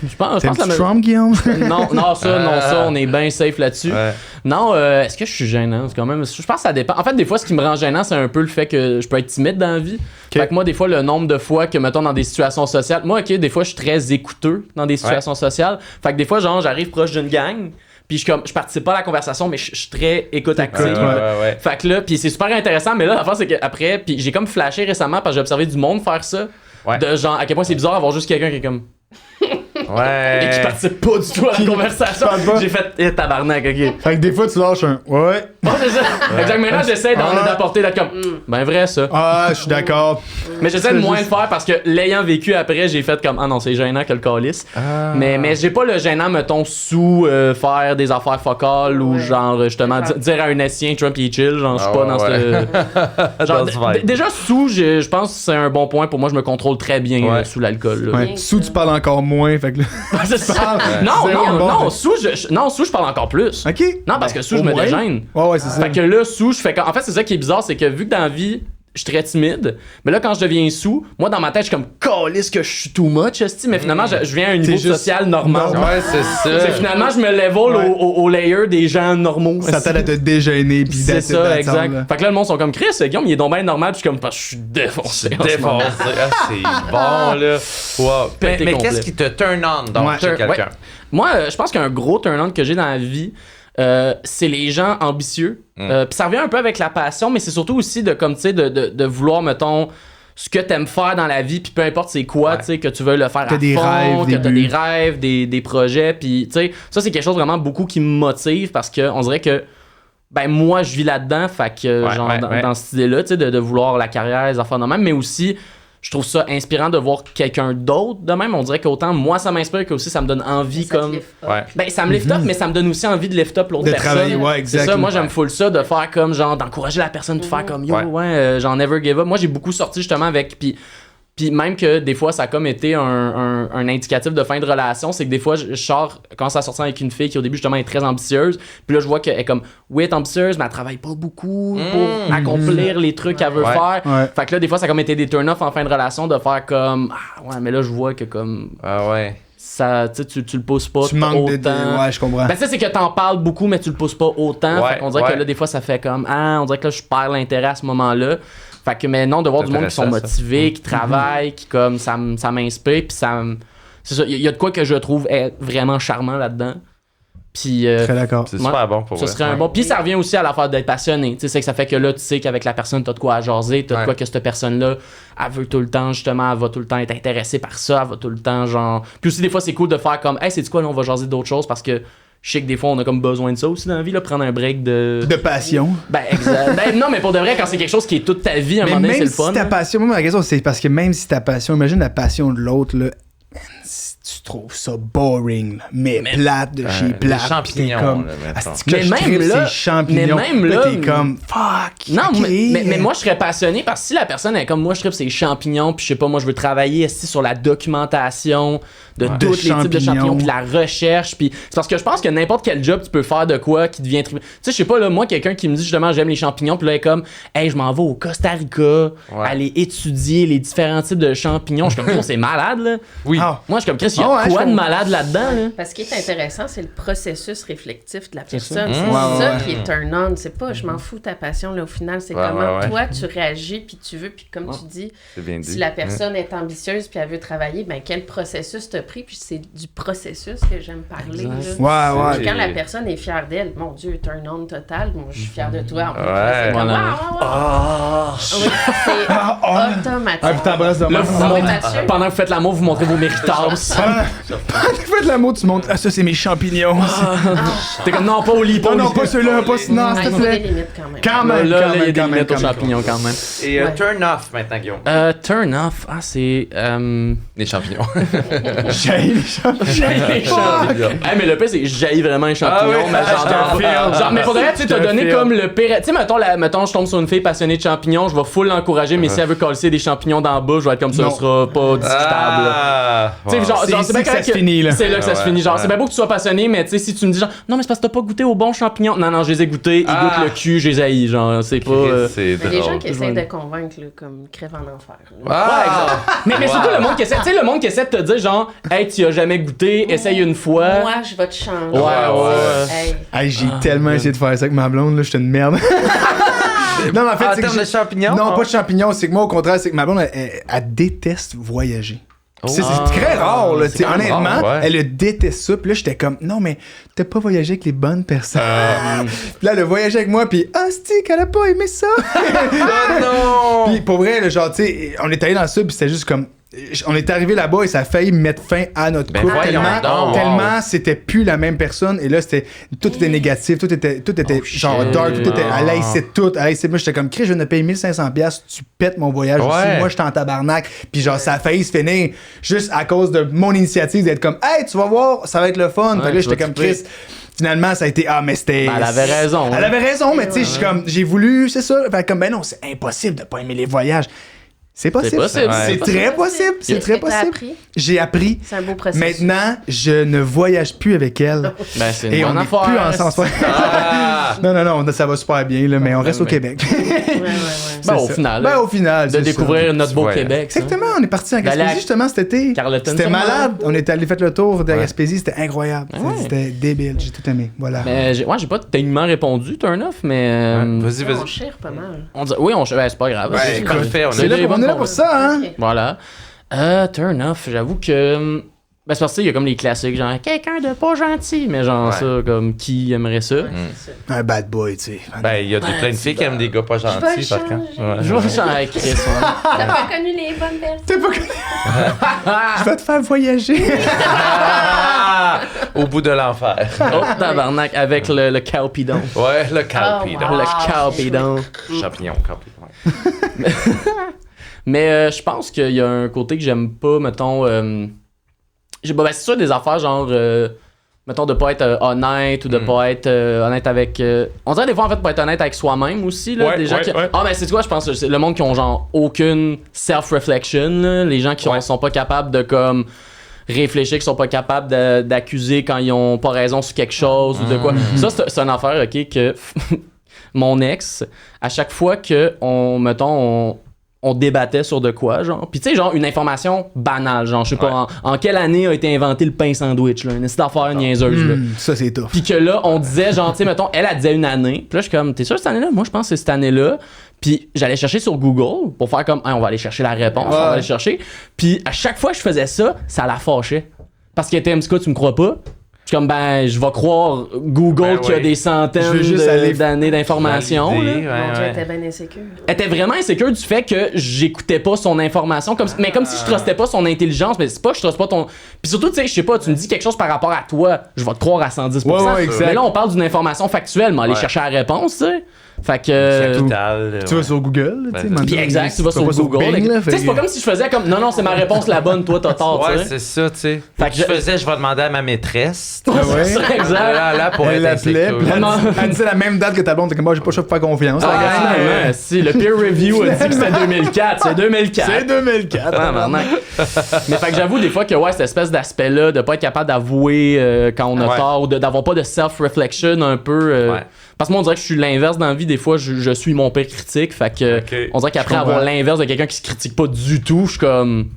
Je pense T'es un que petit Trump, Guillaume? non, ça, on est bien safe là-dessus. Ouais. Non, est-ce que je suis gênant? C'est quand même, je pense que ça dépend. En fait, des fois, ce qui me rend gênant, c'est un peu le fait que je peux être timide dans la vie. Fait que moi, des fois, le nombre de fois que, mettons, dans des situations sociales, moi, ok, des fois, je suis très écouteux dans des situations sociales. Fait que des fois, genre, j'arrive proche d'une gang, puis je participe pas à la conversation, mais je suis très écoute active. Ouais. Fait que là, puis c'est super intéressant, mais là, la fin, c'est qu'après, puis j'ai comme flashé récemment parce que j'ai observé du monde faire ça. Ouais. De genre, à quel point c'est bizarre d'avoir juste quelqu'un qui est comme. Ouais. Et qui participe pas du tout à la conversation. parle pas. J'ai fait, tabarnak, ok. Fait que des fois, tu lâches un ouais. Ouais, c'est ça. Exact. Maintenant, j'essaie d'apporter, d'être comme, ben vrai ça. Ah, je suis d'accord. Mais j'essaie de moins le faire parce que l'ayant vécu après, j'ai fait comme, ah non, c'est gênant que le calice. Mais j'ai pas le gênant, mettons, sous faire des affaires focales ou genre, justement, dire à un Essien Trump il est chill. Genre, je suis pas dans ce. Genre, Dans ce vibe. déjà, sous, je pense que c'est un bon point. Pour moi, je me contrôle très bien sous l'alcool. Là. Ouais. Bien Sous, ça. tu parles encore moins. Fait que là. C'est ça. C'est un bon Non, truc. sous, je parle encore plus. Ok. Non, parce que sous, Au je me moins. dégêne. Ouais, c'est ça. Fait que là, sous, je fais comme. En fait, c'est ça qui est bizarre, c'est que vu que dans la vie, je suis très timide, mais là, quand je deviens sous, moi, dans ma tête, je suis comme, calisse que je suis too much, esti, mais finalement, je viens à un niveau juste social normal. Ouais, c'est ça. C'est finalement, je me level Ouais. au layer des gens normaux. Ça t'aide à te déjeuner. Puis C'est that's it, ça, that's exact. all, là. Fait que là, le monde sont comme, Chris, Guillaume, il est donc bien normal, puis je suis comme, parce que je suis défoncé. en ce moment. Défoncé. Ah, c'est bon, là. Wow. Pété Mais complet. qu'est-ce qui te turn on, donc, Ouais. chez quelqu'un? Moi, je pense qu'un gros turn-on que j'ai dans la vie, c'est les gens ambitieux. Puis ça revient un peu avec la passion, mais c'est surtout aussi de, comme, tu sais, de vouloir, mettons, ce que t'aimes faire dans la vie, puis peu importe c'est quoi, tu sais, que tu veux le faire T'as à des fond, rêves, que des t'as buts. des rêves, des projets, puis tu sais, ça c'est quelque chose vraiment beaucoup qui me motive parce que on dirait que ben moi je vis là-dedans, fait que Ouais, genre ouais, dans, ouais. dans cette idée-là, tu sais, de vouloir la carrière, les affaires de même, mais aussi je trouve ça inspirant de voir quelqu'un d'autre de même. On dirait qu'autant moi ça m'inspire que aussi ça me donne envie Ça te comme lift up. Ouais. ben ça me lift up mais ça me donne aussi envie de lift up l'autre De personne. travailler, ouais, C'est exact. ça, moi j'aime full ça de faire comme genre d'encourager la personne de faire comme yo genre never give up. Moi j'ai beaucoup sorti justement avec puis même que des fois ça a comme été un indicatif de fin de relation, c'est que des fois je sors, commence à sortir avec une fille qui au début justement est très ambitieuse, puis là je vois qu'elle est comme oui elle est ambitieuse mais elle travaille pas beaucoup pour accomplir les trucs qu'elle veut Ouais. faire. Ouais. Fait que là des fois ça a comme été des turn-off en fin de relation de faire comme ah ouais mais là je vois que comme Ah ouais. ça tu sais, tu le pousses pas Tu manques de. autant. Ouais, je comprends. Ben ça c'est que t'en parles beaucoup mais tu le pousses pas autant. Ouais, Fait qu'on dirait ouais. que là des fois ça fait comme ah on dirait que là je perds l'intérêt à ce moment-là. Fait que mais non de voir du monde qui sont Intéressant, ça. motivés, qui travaillent, qui comme ça m'inspire puis c'est ça, il y a de quoi que je trouve est vraiment charmant là-dedans. Puis Très d'accord. C'est Ouais. super bon pour ça vrai. serait un bon. Puis ça revient aussi à l'affaire d'être passionné. Tu sais, c'est que ça fait que là, tu sais qu'avec la personne, t'as de quoi à jaser, t'as de Ouais. quoi que cette personne-là, elle veut tout le temps, justement, elle va tout le temps être intéressée par ça, elle va tout le temps, genre. Puis aussi, des fois, c'est cool de faire comme, hey, c'est quoi, là, on va jaser d'autres choses parce que je sais que des fois, on a comme besoin de ça aussi dans la vie, là, prendre un break de. De passion. Ben, exact. Ben, non, mais pour de vrai, quand c'est quelque chose qui est toute ta vie, à un Mais moment donné, c'est même le fun. si ta là. passion, moi, ma question, c'est parce que même si ta passion, imagine la passion de l'autre, là. Man, si tu trouves ça boring, là, mais plate de chez des plate. champignons, pis t'es comme, là, mettons. asti que Mais je même tripe là- ces champignons. mais même là- t'es comme, fuck. Non, ok. mais moi, je serais passionné parce que si la personne est comme moi, je tripe ses champignons, puis je sais pas, moi, je veux travailler ici sur la documentation de tous les types de champignons, puis la recherche, puis c'est parce que je pense que n'importe quel job, tu peux faire de quoi qui devient trippant. Tu sais, je sais pas, là, moi, quelqu'un qui me dit justement, j'aime les champignons, puis là, il est comme, hey, je m'en vais au Costa Rica, aller étudier les différents types de champignons. Je suis comme, oh, c'est malade, là. Oui. Ah. Moi, je suis comme, Chris, il y a Ah ouais, quoi je de comprends. malade là-dedans, là? Parce que ce qui est intéressant, c'est le processus réflectif de la ça. personne. C'est Ouais, ça ouais. qui est turn on. C'est pas je m'en fous ta passion, là, au final. C'est Ouais, comment ouais, ouais. toi tu réagis, puis tu veux, puis comme tu dis, C'est bien dit. si la personne est ambitieuse, puis elle veut travailler, ben quel processus t'as pris, puis c'est du processus que j'aime parler. Là. Ouais, ouais. Puis quand la personne est fière d'elle, mon Dieu, turn on total, moi je suis fière de toi. En plus, Ouais. c'est comme, Voilà. Oui, c'est automatique. Ah, puis t'embrasses de Là, même. vous Ah oui, montrez- Mathieu. pendant que vous faites l'amour, vous montrez vos méritas. Fais de l'amour, tu montes. Ah, ça, c'est mes champignons. T'es comme, non, pas au lit, pas Non, au non, lit. pas ceux-là, pas non, Ah, s'il il te faut des plaît. limites quand même. Quand Là, même, il y a quand des même, limites aux quand même. champignons quand même. Et Ouais. turn off maintenant, Guillaume. Turn off, c'est. Les champignons. J'ai les champignons. Hey, mais le pire, c'est que j'haïs vraiment les champignons. Ah oui, mais genre, je te file. genre, mais faudrait, tu sais, Je t'as te donné file. comme le pire. Tu sais, mettons, je tombe sur une fille passionnée de champignons, je vais full l'encourager, mais si elle veut coller des champignons dans le bas, je vais être comme ça, Non. ce sera pas discutable. Ah, Tu sais, wow. genre, C'est c'est ici bien que ça correct se finit, là. C'est là que ça se finit. Genre, c'est bien beau que tu sois passionné, mais tu sais, si tu me dis genre, non, mais c'est parce que t'as pas goûté aux bons champignons. Non, je les ai goûtés, ils goûtent le cul, je les haïs. Genre, c'est pas. C'est Mais les gens drôle. qui essaient de convaincre, là, comme crève en enfer. là. Ah! Ouais, exact. Mais surtout le monde qui essaie, tu sais, le monde qui essaie de te dire genre, hey, tu as jamais goûté, essaye une fois. Moi, je vais te changer. Ouais. Hey. Hey, j'ai tellement essayé de faire ça avec ma blonde, là, j'étais une merde. Non, mais en fait, En c'est que termes de champignons? Non, pas de champignons, c'est que moi, au contraire, c'est que ma blonde, elle déteste voyager. C'est très rare, là. c'est tu sais, quand même honnêtement, rare, ouais. elle déteste ça. Puis là, j'étais comme, non, mais t'as pas voyagé avec les bonnes personnes. Puis là, elle a voyagé avec moi, puis c'est qu'elle a pas aimé ça. Oh non! Puis pour vrai, là, genre, tu sais, on est allé dans ça, puis c'était juste comme. On est arrivé là-bas et ça a failli mettre fin à notre couple voyons donc, tellement c'était plus la même personne et là c'était tout était négatif, tout était genre dark, tout était elle haïssait tout, moi j'étais comme Chris, je viens de payer 1500$, tu pètes mon voyage aussi, moi j'étais en tabarnak, puis genre ça a failli se finir juste à cause de mon initiative d'être comme hey, tu vas voir, ça va être le fun. Fait que là j'étais comme Chris. Finalement, ça a été mais c'était. Elle avait raison. Elle avait raison, mais tu sais, j'ai voulu, c'est ça. Fait comme ben non, c'est impossible de pas aimer les voyages. C'est possible. C'est possible. C'est très possible. C'est très possible. J'ai appris. C'est un beau processus. Maintenant, je ne voyage plus avec elle. Ben, c'est Et une on bonne n'est affaire. plus ensemble. Non, ça va super bien, là, mais on reste au Québec. Ouais. Ben, au ça. final. Ben, au final. De c'est découvrir ça. notre beau Ouais. Québec. ça. Exactement, on est parti en D'aller à Gaspésie justement cet été. Carleton, C'était sûrement. malade. On est allé faire le tour de la Gaspésie, c'était incroyable. Ouais. C'était débile, j'ai tout aimé. Voilà. Mais j'ai pas techniquement répondu, turn off, mais. Vas-y, On vas-y. chire pas mal. Oui, c'est pas grave. Ouais, C'est- parfait, on C'est là, des on bonnes est là pour ça, hein? Ok. Voilà. Turn off, j'avoue que. Ben, c'est parce qu'il y a comme les classiques, genre quelqu'un de pas gentil, mais genre Ouais. ça, comme qui aimerait ça. C'est ça. Un bad boy, tu sais. Ben, il y a plein de filles qui aiment des gars pas vais gentils, le par contre. changer. Ouais. Je vais changer Chris. Ouais. T'as pas connu les bonnes personnes. T'es pas connu. Je vais te faire voyager. Ah! Au bout de l'enfer. Oh, tabarnak, avec le cowpidon. Ouais, le calpidon. Oh, wow. Le cowpidon. Champignon, campidon. Mais je pense qu'il y a un côté que j'aime pas, mettons. Ben, c'est sûr, des affaires genre. Mettons, de pas être honnête ou de pas être honnête avec. On dirait des fois, en fait, pas être honnête avec soi-même aussi. Là, Ouais, des gens ouais, qui... ouais. Ah, ben, c'est quoi, je pense, c'est le monde qui ont genre aucune self-reflection. Là, les gens qui sont pas capables de comme réfléchir, qui sont pas capables d'accuser quand ils ont pas raison sur quelque chose ou de quoi. Ça, c'est une affaire, ok, que mon ex, à chaque fois que on débattait sur de quoi, genre. Puis tu sais, genre, une information banale, genre, je sais pas, en quelle année a été inventé le pain sandwich, là, une petite affaire niaiseuse, là. Ça, c'est tough. Puis que là, on disait, genre, tu sais, mettons, elle disait une année. Puis là, je suis comme, t'es sûr cette année-là? Moi, je pense que c'est cette année-là. Puis j'allais chercher sur Google pour faire comme, on va aller chercher la réponse, on va aller chercher. Puis à chaque fois que je faisais ça, ça la fâchait. Parce qu'elle était, en tout cas, tu me crois pas? Je suis comme, je vais croire Google qui a des centaines Je veux juste aller d'années d'informations. Valider, là. Mon Dieu, elle était bien insécure. Elle était vraiment insécure du fait que j'écoutais pas son information, mais comme si je trustais pas son intelligence, mais c'est pas que je truste pas ton. Puis surtout, tu sais, je sais pas, tu me dis quelque chose par rapport à toi, je vais te croire à 110%. Ouais, exact. Mais là, on parle d'une information factuelle, mais aller chercher la réponse, tu sais. Fait que. Capital. Tu vas sur Google, tu sais. Ben, Puis exact, tu vas sur pas Google. Bing, là, Tu sais, c'est pas comme si je faisais comme, non, c'est ma réponse la bonne, toi, t'as tort, tu Ouais, sais. c'est ça, tu sais. Fait que Je faisais, je vais demander à ma maîtresse. Ah ouais? C'est ça, exact. Là, pour Elle être l'appelait, insécure. puis elle disait la même date que ta blonde. T'es comme, moi, j'ai pas le choix de faire confiance. Ah, la gang. finalement, si, le peer review a dit que c'était 2004, c'est 2004. C'est 2004. Ah, maintenant. Mais fait que j'avoue des fois que cette espèce d'aspect-là, de pas être capable d'avouer quand on a tort ou d'avoir pas de self-reflection un peu. Parce que moi, on dirait que je suis l'inverse dans la vie. Des fois, je suis mon pire critique. Fait que on dirait qu'après avoir l'inverse de quelqu'un qui se critique pas du tout, je suis comme.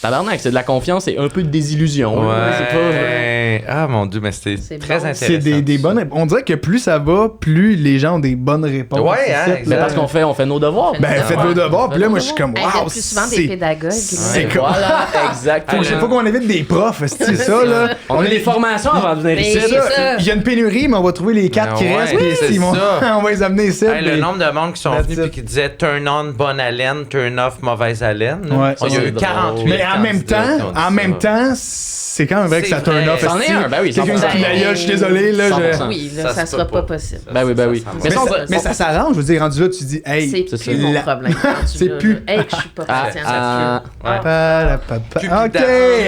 Tabarnak, c'est de la confiance et un peu de désillusion. Ouais. là, c'est pas. Ah mon dieu, mais c'était C'est très bon. intéressant. C'est des bonnes réponses. On dirait que plus ça va, plus les gens ont des bonnes réponses. Ouais, C'est hein, ça. exact. Mais parce qu'on fait nos devoirs. Ben, faites vos devoirs. Puis là, moi, je suis comme, Hey, il y a waouh, plus souvent des c'est. pédagogues. c'est là. cool. Voilà, exactement. Faut qu'on évite des profs, c'est ça, là. On a des formations avant de venir Mais ici. C'est c'est ça. ça. Il y a une pénurie, mais on va trouver les 4 qui Ouais, restent. Puis c'est ils vont- ça. on va les amener ici. Hey, le puis- nombre de monde qui sont That's venus it. et qui disaient turn on bonne haleine, turn off mauvaise haleine. Ouais. Il y a Ça, eu c'est 48. Mais en même candidats qui ont temps, dit ça. c'est quand même vrai que C'est ça turn vrai. off. C'en est esti. un, ben oui, Quelqu'un qui 100%. crie la gueule, je suis désolé, là. 100%. Oui, là, Ça ça se sera peut pas pas. possible. Ben oui, ben oui. Ça, Mais Mais ça, ça s'arrange, je veux dire, rendu là, tu dis, hey, C'est c'est plus ça. mon La- problème. C'est plus- Hey, que je suis pas patiente. Ouais. pa-la-pa-pa. Ok,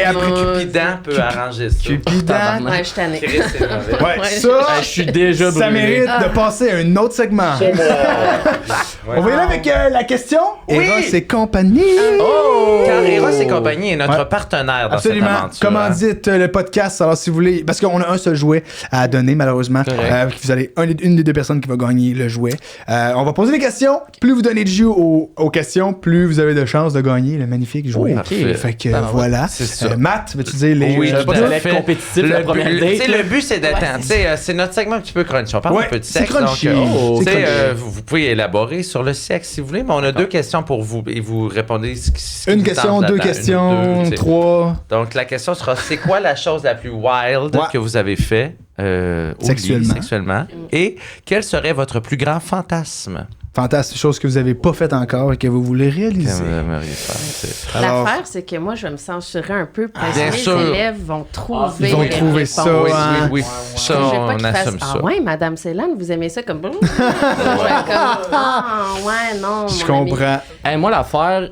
après Cupidon peut arranger ça. Cupidon. Ouais, je suis tannée. Chris, c'est mauvais. Ouais, Ouais. ça, je suis déjà ça brûlé. mérite de passer à un autre segment. On va y aller avec la question. Oui. Eros et compagnie. Oh! Car Eros et compagnie est notre Ouais. partenaire dans Absolument. cette aventure. Commandite commandite le podcast. Alors, si vous voulez, parce qu'on a un seul jouet à donner, malheureusement. Vous allez une des deux personnes qui va gagner le jouet. On va poser des questions. Plus vous donnez de jus aux questions, plus vous avez de chances de gagner le magnifique jouet. Fait que voilà. Matt, veux-tu dire les... Oui, je savais pas que ça allait être compétitif la première date. Le but, c'est d'atteindre. C'est notre segment un petit peu crunchy. On parle un peu de sexe. Crunchy. Donc, vous pouvez élaborer sur le sexe si vous voulez, mais on a 2 questions pour vous et vous répondez ce qui une vous question, tente 2 là-dedans. questions, 3. Donc, la question sera, c'est quoi la chose la plus wild que vous avez fait sexuellement? Et quel serait votre plus grand fantasme? Fantastique, chose que vous n'avez pas faite encore et que vous voulez réaliser. L'affaire, c'est que moi, je vais me censurer un peu parce Bien que sûr. les élèves vont trouver Ils vont les trouver réponses. ça. hein. Oui. Ça, Je veux pas on qu'ils fassent, assume ça. Ah ouais, Madame Célane, vous aimez ça comme... ouais, non, Je mon ami. comprends. Hey, moi, l'affaire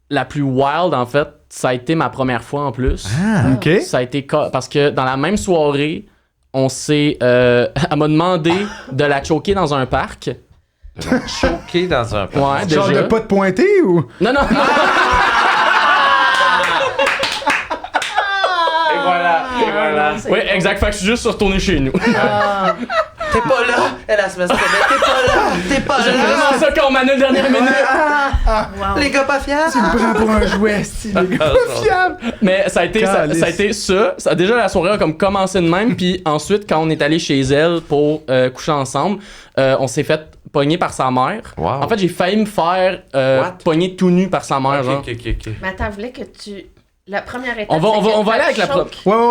la plus wild, en fait, ça a été ma première fois en plus. OK. Ça a été parce que dans la même soirée, on s'est... elle m'a demandé de la choquer dans un parc. Choqué dans un plan. Ouais, Genre déjà. de pas de pointer ou... Non. Et voilà. Oui, exact. Fait que je suis juste retourné chez nous. T'es pas là! Elle a se met T'es pas J'ai là! vraiment ça quand on m'a donné la dernière minute. Wow. Les gars pas fiables! Tu me prends pour un jouet, style. Les gars, pas fiable. Mais ça a été ça. Déjà, la soirée a comme commencé de même. Puis ensuite, quand on est allé chez elle pour coucher ensemble, on s'est fait pogner par sa mère. Wow. En fait, j'ai failli me faire pogner tout nu par sa mère. Genre. Ok. Mais attends, je voulais que tu... La première étape, On va aller avec la Ouais,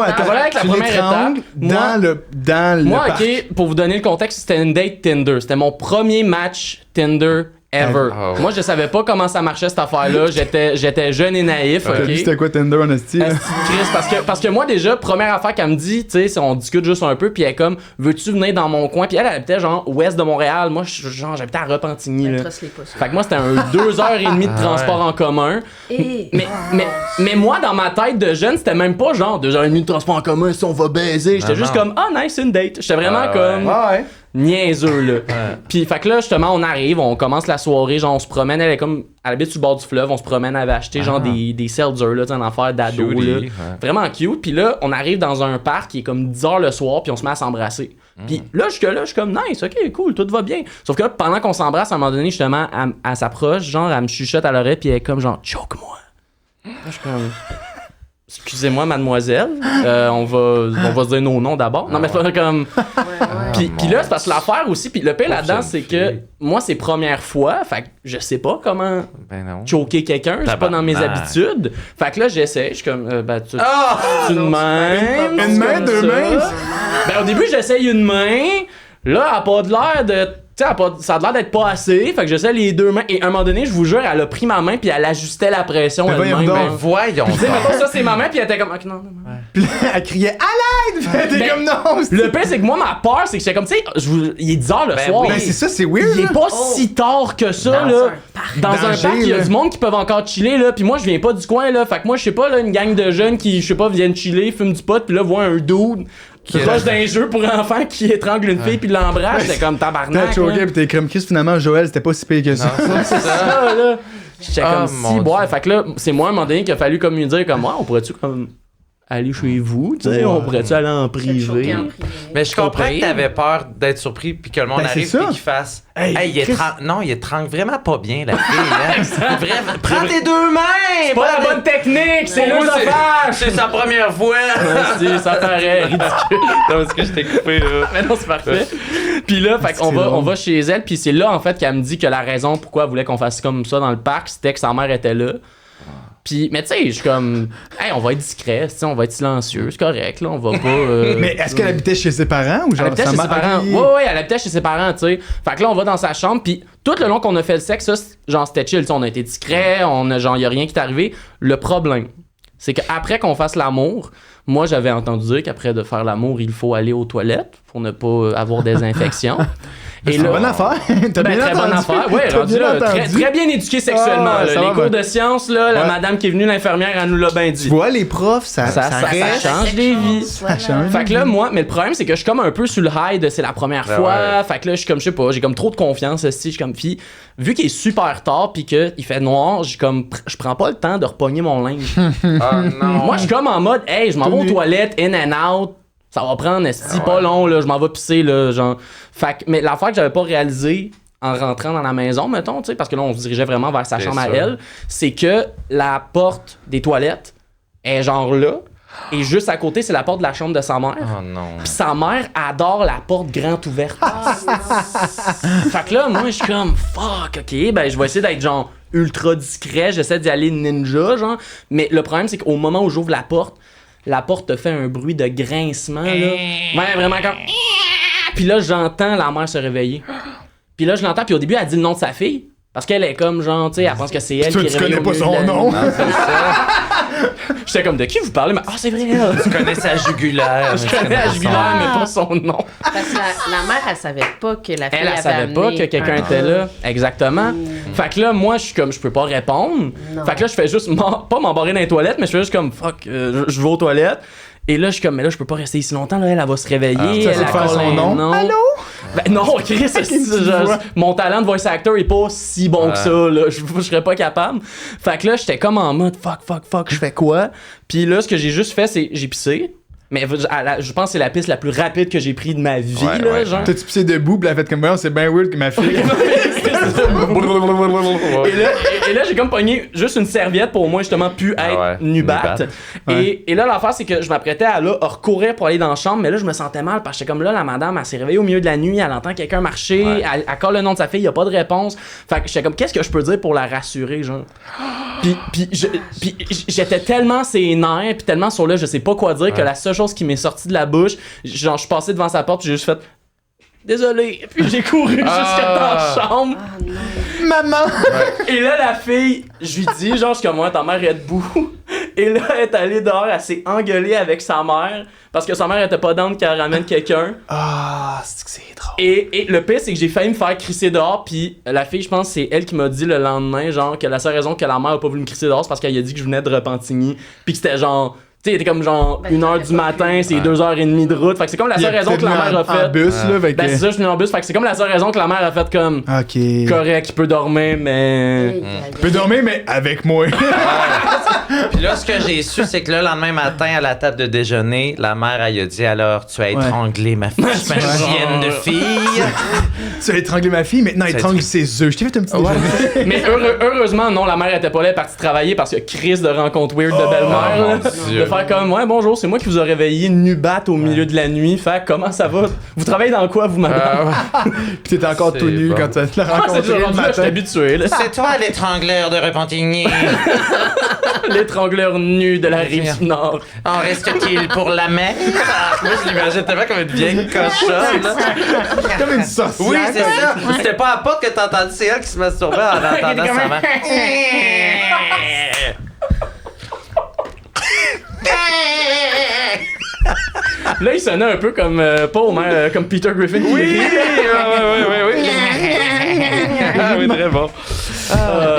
attends. On va aller avec la Tu première l'étrangles étape. dans le Moi, parc. OK, pour vous donner le contexte, c'était une date Tinder. C'était mon premier match Tinder ever. Oh. Moi, je savais pas comment ça marchait cette affaire-là. J'étais jeune et naïf, T'as OK? vu c'était quoi Tinder en esti? là? Chris, parce que moi, déjà, première affaire qu'elle me dit, tu sais, on discute juste un peu, puis elle est comme, veux-tu venir dans mon coin? Puis elle habitait genre ouest de Montréal. Moi, j'habitais à Repentigny, là. Fait que moi, c'était un 2h30 de transport en commun. Mais moi, dans ma tête de jeune, c'était même pas genre 2h30 de transport en commun si on va baiser. J'étais juste comme, nice, c'est une date. J'étais vraiment comme Ouais. niaiseux, là. Puis, fait que là, justement, on arrive, on commence la soirée, genre, on se promène, elle est comme, elle habite sur le bord du fleuve, on se promène, elle avait acheté genre des selles dures, là, tu sais, un affaire d'ado, là. Vraiment cute. Puis là, on arrive dans un parc qui est comme 10h le soir, puis on se met à s'embrasser. Puis là, je suis comme, nice, ok, cool, tout va bien. Sauf que là, pendant qu'on s'embrasse, à un moment donné, justement, elle s'approche, genre, elle me chuchote à l'oreille, puis elle est comme, genre, choke-moi. Là, je suis comme... Excusez-moi, mademoiselle, on va se dire nos noms d'abord. Non, mais c'est pas comme... Puis là, c'est parce que l'affaire aussi, puis le pire là-dedans, c'est que moi, c'est première fois, fait que je sais pas comment choquer quelqu'un, c'est pas dans mes habitudes. Fait que là, j'essaie, je suis comme, tu une main, Une main, deux mains? Ben au début, j'essaye une main, là, elle a pas de l'air de... Tu sais, ça a l'air d'être pas assez, fait que j'essaie les deux mains, et à un moment donné, je vous jure, elle a pris ma main, puis elle ajustait la pression Ben elle-même. voyons donc. Voyons. Tu sais, mettons, ça, c'est ma main, puis elle était comme, ok, non. Puis là, elle criait à l'aide! T'es Ben, comme non! Le pire, c'est que moi, ma peur, c'est que j'étais comme, tu sais, il est 10h le soir. Ben c'est ça, c'est weird! Il est là. pas si tard que ça, là. Dans un Danger, parc, il y a là. du monde qui peuvent encore chiller, là. Puis moi, je viens pas du coin, là. Fait que moi, je sais pas, là, une gang de jeunes qui, je sais pas, viennent chiller, fument du pot, puis là, voient un dude qui est proche d'un jeu pour enfants qui étrangle une fille, puis l'embrasse. J'étais comme tabarnak. T'as choqué là. pis t'es comme Chris, finalement, Joël, c'était pas si pire que ça. C'est ça, là. J'étais Oh, comme mon si, Dieu. ouais. Fait que là, c'est moi, à un moment donné, qu'il a fallu comme lui dire, comme, ouais, on pourrait-tu, comme, aller chez vous, tu sais, on pourrait-tu aller en privé? Mais je comprends que t'avais peur d'être surpris puis que le monde Ben, arrive c'est ça. et qu'il fasse Hey, il Chris. non, il étrangle vraiment pas bien la fille. Hein? Vraiment. Prends tes deux mains! C'est pas la bonne technique, c'est Moi, l'œsophage! c'est sa première fois! Si, ça paraît ridicule. Non, parce que je t'ai coupé là. Mais non, c'est parfait. Puis là, fait qu'on on va chez elle, puis c'est là, en fait, qu'elle me dit que la raison pourquoi elle voulait qu'on fasse comme ça dans le parc, c'était que sa mère était là. Puis, mais tu sais, je suis comme, hey, on va être discret, tu sais, on va être silencieux, c'est correct, là, on va pas. Mais est-ce qu'elle habitait chez ses parents ou genre Elle habitait chez sa ses mère- parents. Ok. Ouais, elle habitait chez ses parents, tu sais. Fait que là, on va dans sa chambre, puis tout le long qu'on a fait le sexe, ça, genre, c'était chill, tu sais, on a été discret, genre, y a rien qui est arrivé. Le problème, c'est qu'après qu'on fasse l'amour, moi, j'avais entendu dire qu'après de faire l'amour, il faut aller aux toilettes pour ne pas avoir des infections. Et C'est une là, bonne affaire. T'as ben, bien très entendu. bonne affaire. Ouais, T'as rendu bien là, très, entendu. très bien éduqué sexuellement. Ah, là. ça Les va, cours ben. de sciences, là, la Ouais. madame qui est venue, l'infirmière, elle nous l'a bien dit. Tu vois, les profs, ça reste. Ça change des vies. Ça change. Fait que là, moi, mais le problème, c'est que je suis comme un peu sur le high de c'est la première Ben fois. ouais. Fait que là, je suis comme, je sais pas, j'ai comme trop de confiance aussi. Je suis comme, fille, vu qu'il est super tard pis qu'il fait noir, j'ai comme, je prends pas le temps de repogner mon linge. Oh non. Moi, je suis comme en mode, hey, je m'en vais aux toilettes, in and out. Ça va prendre, esti, pas long, là, je m'en vais pisser, là, genre. Fait que, mais l'affaire que j'avais pas réalisé en rentrant dans la maison, mettons, tu sais, parce que là, on se dirigeait vraiment vers sa Bien chambre à sûr. elle, c'est que la porte des toilettes est genre là, et juste à côté, c'est la porte de la chambre de sa mère. Oh non. Pis sa mère adore la porte grande ouverte. Fait que là, moi, je suis comme, fuck, ok, ben, je vais essayer d'être genre ultra discret, j'essaie d'y aller ninja, genre. Mais le problème, c'est qu'au moment où j'ouvre la porte te fait un bruit de grincement, là. Ouais, vraiment comme. Puis là, j'entends la mère se réveiller. Puis là, je l'entends, puis au début, elle dit le nom de sa fille. Parce qu'elle est comme, genre, tu sais, elle pense que c'est elle Toi, qui est tu connais réveillée pas au milieu son de la nom. nuit. Non, c'est ça. J'étais comme, de qui vous parlez? Mais, ah, c'est vrai, elle. Tu connais sa jugulaire. Je connais la jugulaire, mais pas son nom. Parce que la mère, elle savait pas que la fille Elle avait savait pas amené que quelqu'un un était gars. là. Exactement. Fait que là, moi, je suis comme, je peux pas répondre. Non. Fait que là, je fais juste, pas m'embarrer dans les toilettes, mais je fais juste comme, fuck, je vais aux toilettes. Et là, je suis comme, mais là, je peux pas rester ici longtemps, là, elle va se réveiller. Tu elle essaies de faire a son un nom. Allô? Ben non, Chris, mon talent de voice actor est pas si bon que ça, là. Je serais pas capable. Fait que là, j'étais comme en mode, fuck, je fais quoi? Puis là, ce que j'ai juste fait, c'est, j'ai pissé. Mais je pense que c'est la piste la plus rapide que j'ai pris de ma vie, Ouais, là, ouais. genre. T'as-tu pissé debout, pis elle a fait comme moi, c'est bien weird que ma fille. Et là, j'ai comme pogné juste une serviette pour au moins justement pu être nubat. Et là, l'affaire, c'est que je m'apprêtais à recourir pour aller dans la chambre, mais là, je me sentais mal parce que j'étais comme là, la madame, elle s'est réveillée au milieu de la nuit, elle entend quelqu'un marcher, elle colle le nom de sa fille, il y a pas de réponse. Fait que j'étais comme, qu'est-ce que je peux dire pour la rassurer, genre? Puis j'étais tellement ses nerfs, puis tellement sur là, je sais pas quoi dire, que la seule chose qui m'est sortie de la bouche, genre, je suis passé devant sa porte, puis j'ai juste fait. Désolé. Puis j'ai couru jusqu'à dans la chambre. Ah non. Maman! Et là, la fille, je lui dis, genre, je suis comme, moi, ta mère est debout. Et là, elle est allée dehors, elle s'est engueulée avec sa mère. Parce que sa mère était pas down qu'elle ramène quelqu'un. Ah, c'est que c'est drôle. Et le pire, c'est que j'ai failli me faire crisser dehors. Puis la fille, je pense, c'est elle qui m'a dit le lendemain, genre, que la seule raison que la mère a pas voulu me crisser dehors, c'est parce qu'elle a dit que je venais de Repentigny. Puis que c'était genre. Tu sais, il était comme genre 1h du matin, c'est 2h30 de route. Fait que c'est comme la seule raison que la mère a fait. En bus, là, fait Ben, c'est ça, je suis venu en bus. Fait que c'est comme la seule raison que la mère a fait comme. Ok. Correct, il peut dormir, mais. Tu peux dormir, mais avec moi. Puis là, ce que j'ai su, c'est que le lendemain matin, à la table de déjeuner, la mère, elle a dit alors, tu as étranglé ma chienne de fille. Tu as étranglé ma fille, maintenant étrangle ses œufs. Je t'ai fait un petit déjeuner. Mais heureusement, non, la mère était pas là, elle est partie travailler parce que Chris de rencontre weird de belle-mère. mon là. Dieu. De faire comme, ouais, bonjour, c'est moi qui vous ai réveillé nubat au milieu de la nuit. Fait comment ça va? Vous travaillez dans quoi, vous, madame? Pis t'étais encore C'est tout nu bon. quand tu l'as Ah, rencontré c'est le rendu là, je suis matin. habitué, là. C'est toi l'étrangleur de Repentigny. L'étrangleur nu de la rive nord. En reste-t-il pour la mère? Moi, je l'imagine tellement comme une vieille cochonne. là. Comme une sorcière. Oui, c'est ça. C'était pas à pas que t'as entendu, c'est elle qui se masturbait en entendant sa mère. Là, il sonnait un peu comme, pas Homer, comme Peter Griffin. Oui. Ah oui, très bon.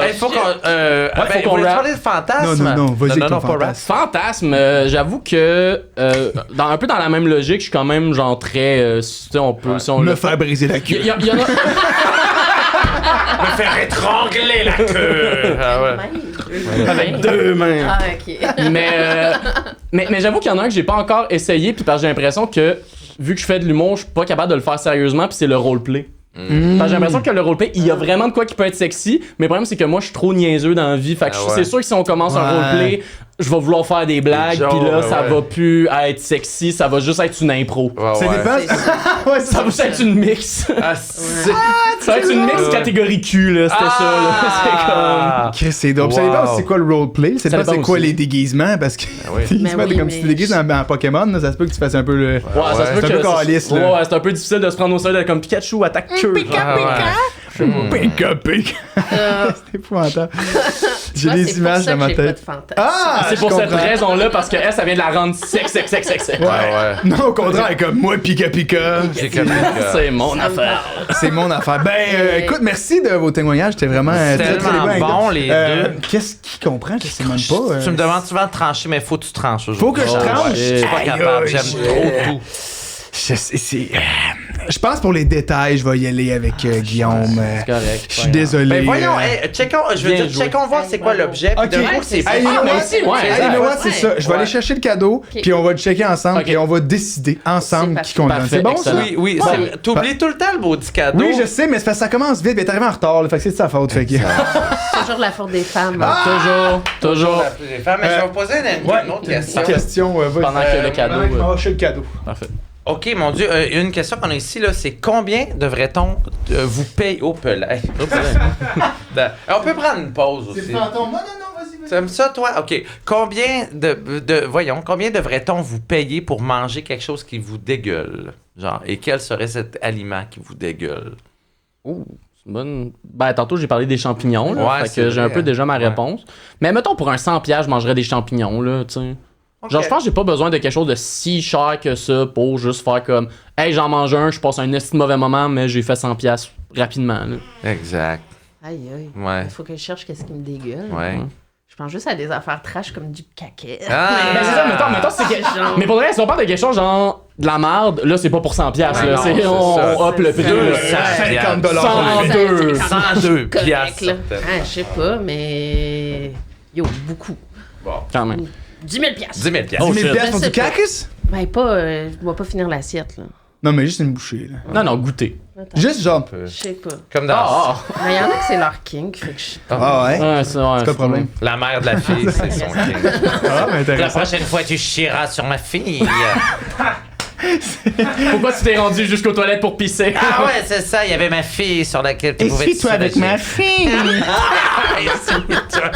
Il faut qu'on. faut qu'on vous voulez rappe. parler de fantasme? Non, vas-y avec ton pas fantasme. rap. Fantasme, j'avoue que un peu dans la même logique, je suis quand même genre très, tu sais, on peut, si on Me le faire briser la queue. il y en a. Me faire étrangler la queue. Ah ouais. Avec deux mains. Ah, ok. Mais j'avoue qu'il y en a un que j'ai pas encore essayé, puis parce que j'ai l'impression que vu que je fais de l'humour, je suis pas capable de le faire sérieusement, puis c'est le roleplay. Parce que j'ai l'impression que le roleplay, il y a vraiment de quoi qui peut être sexy, mais le problème c'est que moi je suis trop niaiseux dans la vie, fait que Ah ouais. c'est sûr que si on commence un Ouais. roleplay, je vais vouloir faire des blagues, Des puis là jokes, ça ouais. va plus être sexy, ça va juste être une impro. Ouais, Ça ouais. dépend. Ouais, Ça va juste être une mix. Ah, c'est... Ça va être une mix catégorie Q, là, c'était ça. Là. C'est comme... Chris, c'est drôle. Ça Wow. dépend aussi c'est quoi le roleplay. Ça Ça dépend c'est dépend quoi aussi. les déguisements. Parce que oui. déguisement, Mais oui, comme si tu mais- te déguises en Pokémon, là, ça se peut que tu fasses un peu le. Ouais, ça se peut c'est un que peu calice, là. ouais, c'est un peu difficile de se prendre au sérieux comme Pikachu attaque queue. Ah, ouais. Pika, pika. C'est épouvantable. J'ai Moi, des c'est images pour ça dans que ma j'ai pas tête. de fantasme. Ah! C'est je pour cette comprends. raison-là, parce que elle, ça vient de la rendre sexe. Ouais. Non, au contraire, comme moi, pika, pika. C'est mon affaire. C'est mon affaire. Ben, écoute, merci de vos témoignages. C'était vraiment très, très tellement bien. bon, les deux. Qu'est-ce qu'il comprend? Je sais même pas. Tu me demandes souvent de trancher, mais faut que tu tranches aujourd'hui. Faut que je tranche? Ouais, je suis pas Aïe, capable, aïe, j'aime trop tout. Je pense pour les détails, je vais y aller avec Guillaume. C'est correct. Je suis désolé. Ben voyons, checkons, je veux Bien dire, joué. checkons voir c'est quoi l'objet. puis Ok. d'un coup, c'est Hey, you know mais what? aussi, ouais, Hey, exact. you know what? C'est Ouais. ça. Je vais aller chercher le cadeau, puis on va le checker ensemble, Ok. puis on va décider ensemble C'est qui qu'on le donne. parfait. C'est bon, ça? Excellent. Oui, t'oublies tout le temps le beau petit cadeau. Oui, je sais, mais c'est parce que ça commence vite, mais t'es arrivé en retard, là, fait que c'est de sa faute. Fait que... C'est toujours la faute des femmes. Toujours. Les femmes, mais je vais vous poser une autre question. Question, vas-y. Pendant que le cadeau, pendant que je vais chercher le cadeau. Parfait. OK, mon Dieu, une question qu'on a ici, là, c'est combien devrait-on vous payer au pelin? On peut prendre une pause aussi. fantôme. Non, vas-y. Tu aimes ça, toi? OK. Combien combien devrait-on vous payer pour manger quelque chose qui vous dégueule? Genre, et quel serait cet aliment qui vous dégueule? Ouh, c'est une bonne. Ben, tantôt, j'ai parlé des champignons, là. Ouais, Fait c'est que j'ai un vrai. peu déjà ma Ouais. réponse. Mais mettons, pour un 100$, je mangerais des champignons, là, tu sais. Genre, je pense que j'ai pas besoin de quelque chose de si cher que ça pour juste faire comme hey, j'en mange un, je passe un esti de mauvais moment, mais j'ai fait 100$ rapidement, là. Exact. Aïe, aïe. Ouais. Il faut que je cherche qu'est-ce qui me dégueule. Ouais. Je pense juste à des affaires trash comme du caca. Ah! Ben, c'est ça, mettons, c'est que. Genre- Mais pour vrai, si on parle de quelque chose genre de la marde, là, c'est pas pour 100$, là. non, C'est, c'est on ça. hop le prix. Deux là. cents. 50$. 102. 102 correct, piastres. là. Ah, je sais pas, mais... Yo, beaucoup. Quand même. 10 000 10 000 piastres. Oh, 10 000 shit. piastres pour Je du sais pas. cactus? Ben, pas... je vais pas finir l'assiette, là. Non, mais juste une bouchée, là. Non, non, goûter. Attends, Juste genre. je sais pas. Comme dans Mais il y en a que c'est leur king, fait que je... Ah ouais? Ouais, c'est ouais, C'est quoi le problème? la mère de la fille, c'est son king. Ah, mais La intéressant. prochaine fois, tu chieras sur ma fille. Pourquoi tu t'es rendu jusqu'aux toilettes pour pisser? Ah ouais, c'est ça, il y avait ma fille sur laquelle tu pouvais te soulager. fille! Essuie-toi.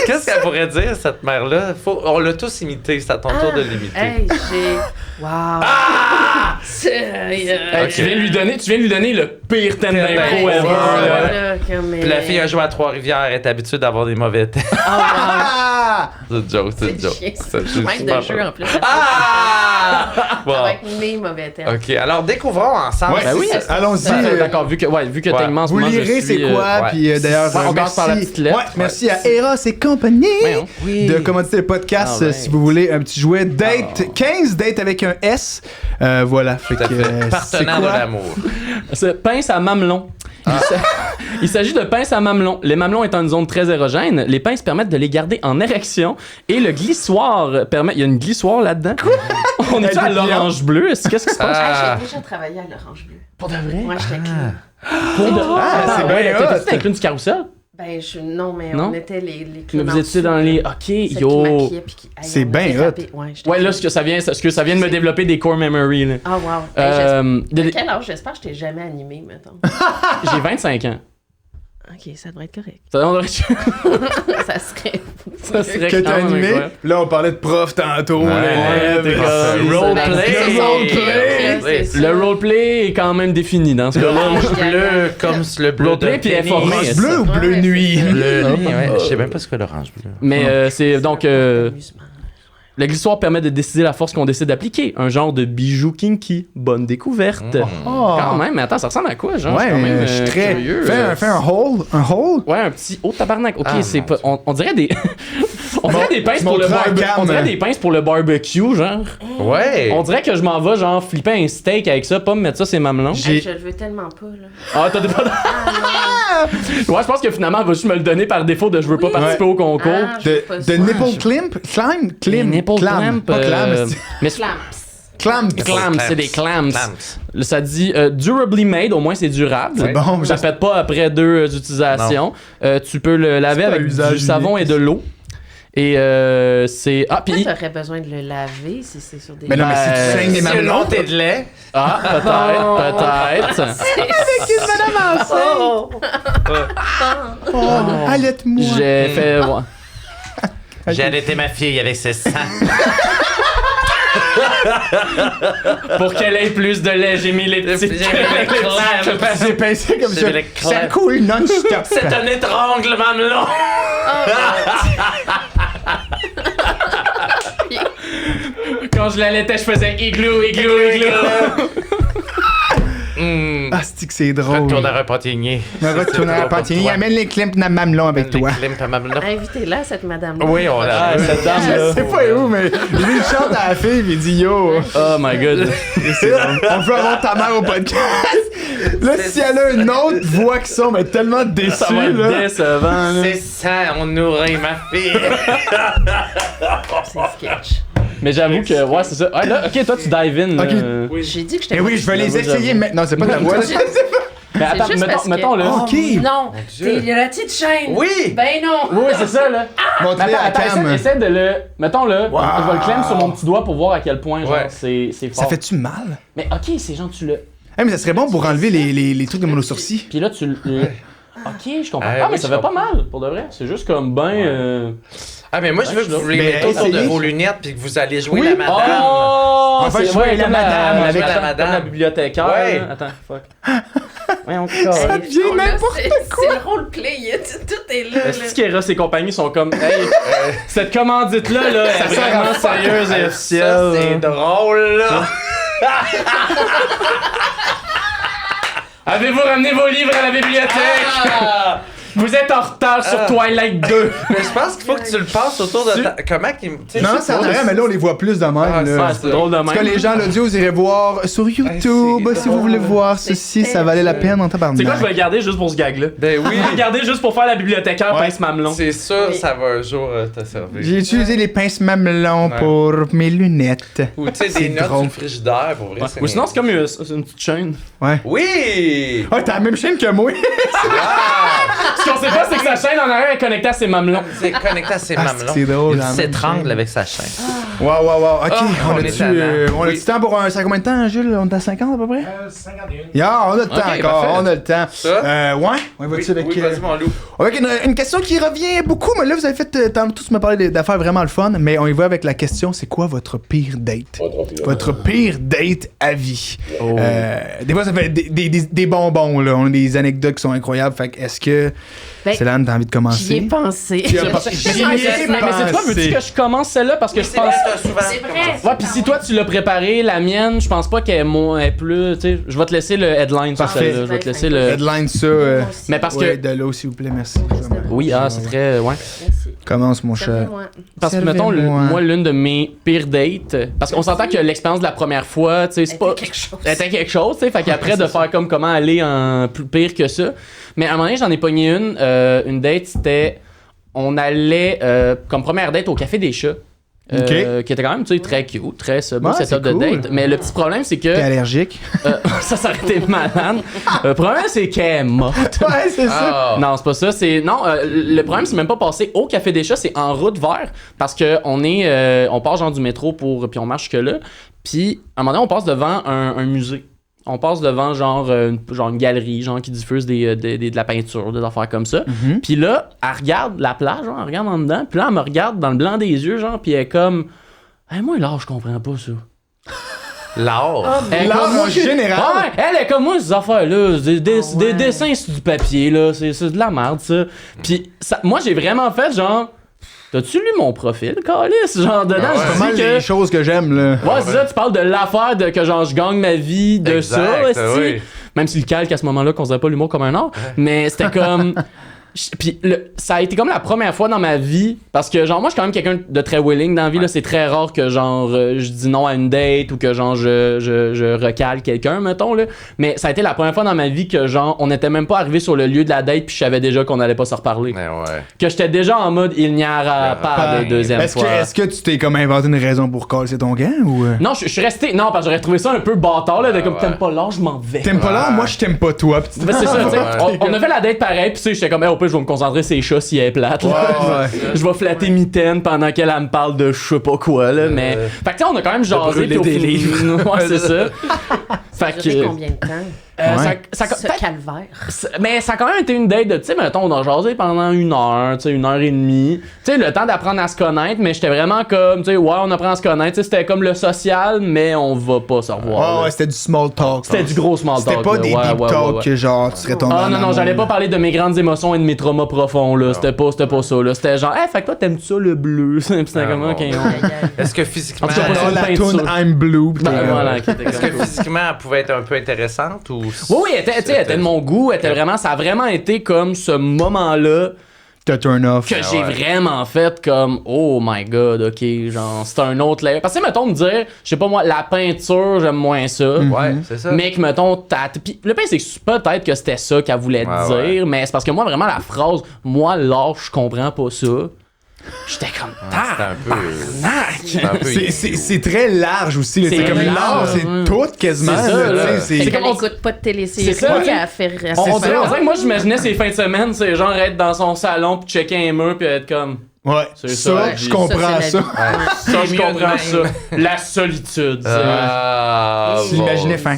Qu'est-ce qu'elle pourrait dire, cette mère-là? On l'a tous imité, c'est à ton tour de l'imiter. Hey, j'ai... Wow. Ah! Sérieux. Hey, Ok. tu viens de lui donner le pire thème d'impro ever. là. Puis la fille a joué à Trois-Rivières, elle est habituée d'avoir des mauvais thèmes. Ah! C'est une joke, c'est une joke. C'est le maître de jeu, en plus. Ah! Bon. Avec mes mauvais termes. OK, alors découvrons ensemble. Ouais, Ben oui, c'est ça. Allons-y. Parfait, d'accord, vu que Ouais. techniquement, Vous moi, je lirez suis, c'est quoi, ouais. puis d'ailleurs, Ouais, on commence par la petite lettre. Ouais, merci à Eros et compagnie Voyons. de commodité le podcast, Ah, ouais. si vous voulez un petit jouet date 15 date avec un S. Voilà, fait Tout à que, fait. c'est Partenaire de quoi? l'amour. C'est pince à mamelon. Il s'agit de pince à mamelon. Les mamelons étant une zone très érogène, les pinces permettent de les garder en érection et le glissoire permet. Il y a une glissoire là-dedans. On est à l'orange bleu. Qu'est-ce qui se passe? Ah. J'ai déjà travaillé à l'Orange Bleu. Pour de vrai? Moi, j'étais clean. Ah, c'est bien hot. T'étais inclus du carrousel? Ben, non, mais Non? on était les Mais clowns vous en étiez dessous, dans les. là. Ok, Celles qui yo. maquillaient, puis qui- C'est on bien était hot. tapés. Ouais, j'étais Ouais, là, clean. ce que ça vient de me développer des core memory. Là. Ah, wow. Hey, De- de quel âge? J'espère que je t'ai jamais animé, mettons. J'ai 25 ans. Ok, ça devrait être correct. Ça devrait- Ça serait... ça serait Que quand t'as même animé. incroyable. Là, on parlait de prof tantôt. Ouais, l'élève. t'es comme- Roleplay. Le roleplay. C'est ça. Le roleplay est quand même défini dans ce cas-là. Orange bleu, comme le bleu Roleplay, de puis Penny. informé. Orange bleu ou Ouais, bleu c'est nuit? ça. Bleu nuit, ouais. Je sais même pas ce que l'orange bleu. Mais c'est donc. Amusement. Le glissoire permet de décider la force qu'on décide d'appliquer. Un genre de bijou kinky. Bonne découverte. Oh. Quand même, mais attends, ça ressemble à quoi, genre? Ouais, Je suis quand même, je suis très. curieux. Fais un hole. Un hole? Ouais, un petit haut tabarnak. Ok, Ah, c'est mon pas. On dirait des. On dirait des pinces tu pour le monteras à barbecue. Cam. On dirait des pinces pour le barbecue, genre. Ouais. On dirait que je m'en vais, genre, flipper un steak avec ça, pas me mettre ça, c'est mamelon. Hey, je le veux tellement pas, là. Ah, t'as pas. Ouais, je pense que finalement, elle va juste me le donner par défaut de je veux pas participer au concours. Ah, je veux pas De ça. nipple climp? Climb? Les nipple Clam. clamp, Pas clam. c'est- mais Clamps. Clam. clams, c'est des clams. Clams. Là, ça dit durably made, au moins c'est durable. C'est bon, Ça j'espère. pète pas après 2 utilisations. Tu peux le laver C'est pas avec un usage du savon unique. et de l'eau. Et c'est. Ah, Pourquoi puis. t'aurais besoin de le laver si c'est sur des... Mais non, mais si tu saignes des C'est une mamelons. montée de lait. Ah, peut-être. Oh! Allaite-moi. J'ai fait. Ouais. J'ai allaité ma fille avec ses seins. Pour qu'elle ait plus de lait, j'ai mis les petits J'ai pincé comme ça. J'ai les Ça clairs. coule non-stop. C'est un étranglement long. Quand je l'allaitais, je faisais igloo. Ah, c'est que c'est drôle. Retourne à un pantinier. Retourne à la pantine. Amène les climps dans mamelon avec toi. Invitez-la, cette madame. Oui, on l'a. cette dame Je là. sais pas où, mais lui, il chante à la fille, il dit yo. Oh my god. On veut avoir ta mère au podcast. Là, si elle a une autre voix que ça, on va être tellement déçus. Ça va être Là. décevant. là. C'est ça, on nourrit ma fille. C'est sketch. Mais j'avoue que, ouais, c'est ça. Ouais, là, ok, toi, tu dive in. là. Ok. J'ai dit que j'étais Eh oui, je vais les essayer maintenant. C'est pas de la voix. là. Mais attends, juste parce que- mettons là. Ok. Non, il y a la petite chaîne. Oui. Ben non. Oui, c'est ça, là. Montrez à Attends, Cam. essaie de le. Mettons là, je vais le clammer sur mon petit doigt pour voir à quel point, genre, Ouais. c'est fort. Ça fait-tu mal? Mais ok, c'est genre, tu le. Eh, mais ça serait bon pour enlever les trucs de mon sourcil. Puis là, tu le. Ok, je comprends. Ah, Ah, mais oui, ça je fait pas comprends. mal, pour de vrai. C'est juste comme ben. Ah, mais moi, je veux que vous les Mais mettez autour de essayez. vos lunettes puis que vous allez jouer Oui. la madame. Oh! On va C'est jouer ouais, la comme madame avec la comme madame. la bibliothécaire. Ouais. là. Attends, fuck. Ouais, on Ça devient n'importe C'est le roleplay, tout est là. Est-ce que Eros et compagnie sont comme, hey, cette commandite-là, là, est vraiment sérieuse et Ça, officielle. c'est drôle, là. Avez-vous ramené vos livres à la bibliothèque? Vous êtes en retard sur Twilight 2. Mais je pense qu'il faut que tu le passes autour de ta... Comment qu'il... tu sais, Non, je sais c'est en pas, arrière, mais là, on les voit plus de même. Ah, là. Ouais, c'est drôle de En tout cas, même. les gens, l'audio, vous irez voir sur YouTube. c'est Si vous voulez drôle. voir ceci, ça valait la peine en tabarnak. C'est quoi, je vais le garder juste pour ce gag-là. Ben oui. Je vais le garder juste pour faire la bibliothécaire Ouais. pince mamelon. C'est sûr, Oui. ça va un jour te servir. J'ai utilisé les pinces mamelons Ouais. pour mes lunettes. Ou tu sais, C'est des notes drôle. du frigidaire, pour vrai. Ou sinon, c'est comme une petite chaîne. Ouais. Oui! Oh, t'as la même chaîne que moi. Ce qu'on sait pas, c'est que sa chaîne en arrière est connectée à ses mamelons. C'est connecté à ses Ah, mamelons. c'est drôle, Il la même s'étrangle chaîne. avec sa chaîne. Waouh, waouh, waouh. Ok, Ah, on on a-tu est tannant. du Oui. temps pour un. Ça fait combien de temps, Jules? On est à 50 à peu près? 51. Yeah, on a le temps Ok, encore, parfait. on a le temps. Ça? Ouais, on va-tu avec. vas-y, mon loup. Avec une question qui revient beaucoup, mais là, vous avez fait. Tous me parler d'affaires vraiment le fun, mais on y va avec la question c'est quoi votre pire date? Votre pire date à vie. Des fois, ça fait des bonbons, là. On a des anecdotes qui sont incroyables. Fait que, est-ce que. Ben, Célane, t'as envie de commencer? J'y ai pensé. Tu as pas- Mais J'y ai c'est toi, veux-tu pensé. que je commence celle-là? Parce que je pense. C'est vrai. Ouais, pis si toi tu l'as préparé, la mienne, je pense pas qu'elle est plus. Tu sais, je vais te laisser le headline sur Parfait. celle-là. Je vais te laisser le. Headline ça. Mais parce Ouais, que. de l'eau, s'il vous plaît, merci. Oui, c'est très. Ouais. Merci. Commence, mon cher. Servez-moi. Parce que, mettons, Servez-moi. moi, l'une de mes pires dates. Parce qu'on s'entend que l'expérience de la première fois, tu sais, c'est pas. Quelque chose. Elle était quelque chose, tu sais. Fait qu'après, de faire comme comment aller en plus pire que ça. Mais à un moment donné, j'en ai pogné une date, c'était. On allait comme première date au Café des Chats. Ok. Qui était quand même, tu sais, très cute, très beau Ouais, setup c'est de cool. date. Mais le petit problème, c'est que T'es allergique? ça s'arrêtait malade. Le problème, c'est qu'elle est morte. Ouais, c'est ça. Ah. Non, c'est pas ça. C'est non. Le problème, c'est même pas passé au Café des Chats, c'est en route vers parce que on part genre du métro puis on marche jusque là. Puis à un moment donné, on passe devant un musée. On passe devant genre une galerie genre qui diffuse de la peinture, des affaires comme ça. Mhm. Puis là, elle regarde la plage, genre, elle regarde en dedans. Puis là, elle me regarde dans le blanc des yeux, genre, puis elle est comme, hey, moi là, je comprends pas ça. L'art. Elle est L'art comme, moi, en général. Ouais, elle est comme moi, ces affaires-là. Des dessins sur du papier, là. C'est de la merde, ça. Puis, moi, j'ai vraiment fait genre. T'as-tu lu mon profil, Calice? Genre, dedans, Ah ouais. je C'est pas mal dis les que. choses que j'aime, là. Ouais, c'est ça, tu parles de l'affaire de que genre je gagne ma vie de Exact, ça, esti. oui. Même si le calque à ce moment-là considère pas l'humour comme un art, mais c'était comme. Puis ça a été comme la première fois dans ma vie, parce que genre moi je suis quand même quelqu'un de très willing dans la vie, là, c'est très rare que genre je dis non à une date ou que genre je recale quelqu'un, mettons, là. Mais ça a été la première fois dans ma vie que genre on n'était même pas arrivé sur le lieu de la date puis je savais déjà qu'on allait pas se reparler. Mais ouais. Que j'étais déjà en mode il n'y aura pas de deuxième Est-ce fois. que tu t'es comme inventé une raison pour casser ton gant ou. Non, je suis resté. Non, parce que j'aurais trouvé ça un peu bâtard, là, de comme ouais. t'aimes pas l'art, je m'en vais. T'aimes pas là? Moi, je t'aime pas toi. Pis tu- Ben, c'est ça, tu sais. Ouais. On a fait la date pareil, pis tu sais, j'étais comme, hey, au pire, je vais me concentrer sur ses chats si elle est plate, là. Ouais. Je vais flatter Mitaine pendant qu'elle elle me parle de je sais pas quoi, là. Mais. Fait que, tu sais, on a quand même jasé, brûler pis au des final- livres. Ouais, c'est ça. Fait Ça durait que. combien de temps? Ce calvaire. Mais ça a quand même été une date de, tu sais, mettons, on a jasé pendant 1 heure, tu sais, 1h30. Tu sais, le temps d'apprendre à se connaître, mais j'étais vraiment comme, tu sais, ouais, on apprend à se connaître. Tu sais, c'était comme le social, mais on va pas se revoir. Ouais, c'était du small talk. C'était du gros small talk. C'était pas des deep talk que genre, tu serais tombé en non, amour. j'allais pas parler de mes grandes émotions et de mes traumas profonds, là. C'était pas ça, là. C'était genre, hey, fait que toi, t'aimes ça le bleu? Puis c'était comme, ok, Est-ce que physiquement... En tout cas, J'adore la peinture. tune I'm Blue. voilà, qui était Est-ce que comme- physiquement, elle pouvait être un peu intéressante ou... Oui, elle était de mon goût, ça a vraiment été comme ce moment-là T'as turn off. que j'ai vraiment fait comme oh my god, ok, genre c'est un autre layer. Parce que mettons me dire, je sais pas moi, la peinture, j'aime moins ça. Ouais, c'est ça. Mais que mettons, pis le pire c'est que peut-être que c'était ça qu'elle voulait dire, mais c'est parce que moi vraiment la phrase, moi l'art, je comprends pas ça. J'étais comme C'était un peu... C'est très large aussi. là. C'est C'est comme large, l'art, c'est ouais. tout quasiment. C'est ça, là, là. tu sais, Fait c'est- qu'elle comme on- écoute pas de télésérie, C'est ça, elle fait on ça. dirait que moi j'imaginais ces fins de semaine, c'est genre être dans son salon pis checker un mur pis être comme Ouais, C'est ça, ça, je ça, comprends c'est ça. la vie. ça je mieux de comprends même. ça. La solitude. c'est- Ah, Tu l'imaginais fin.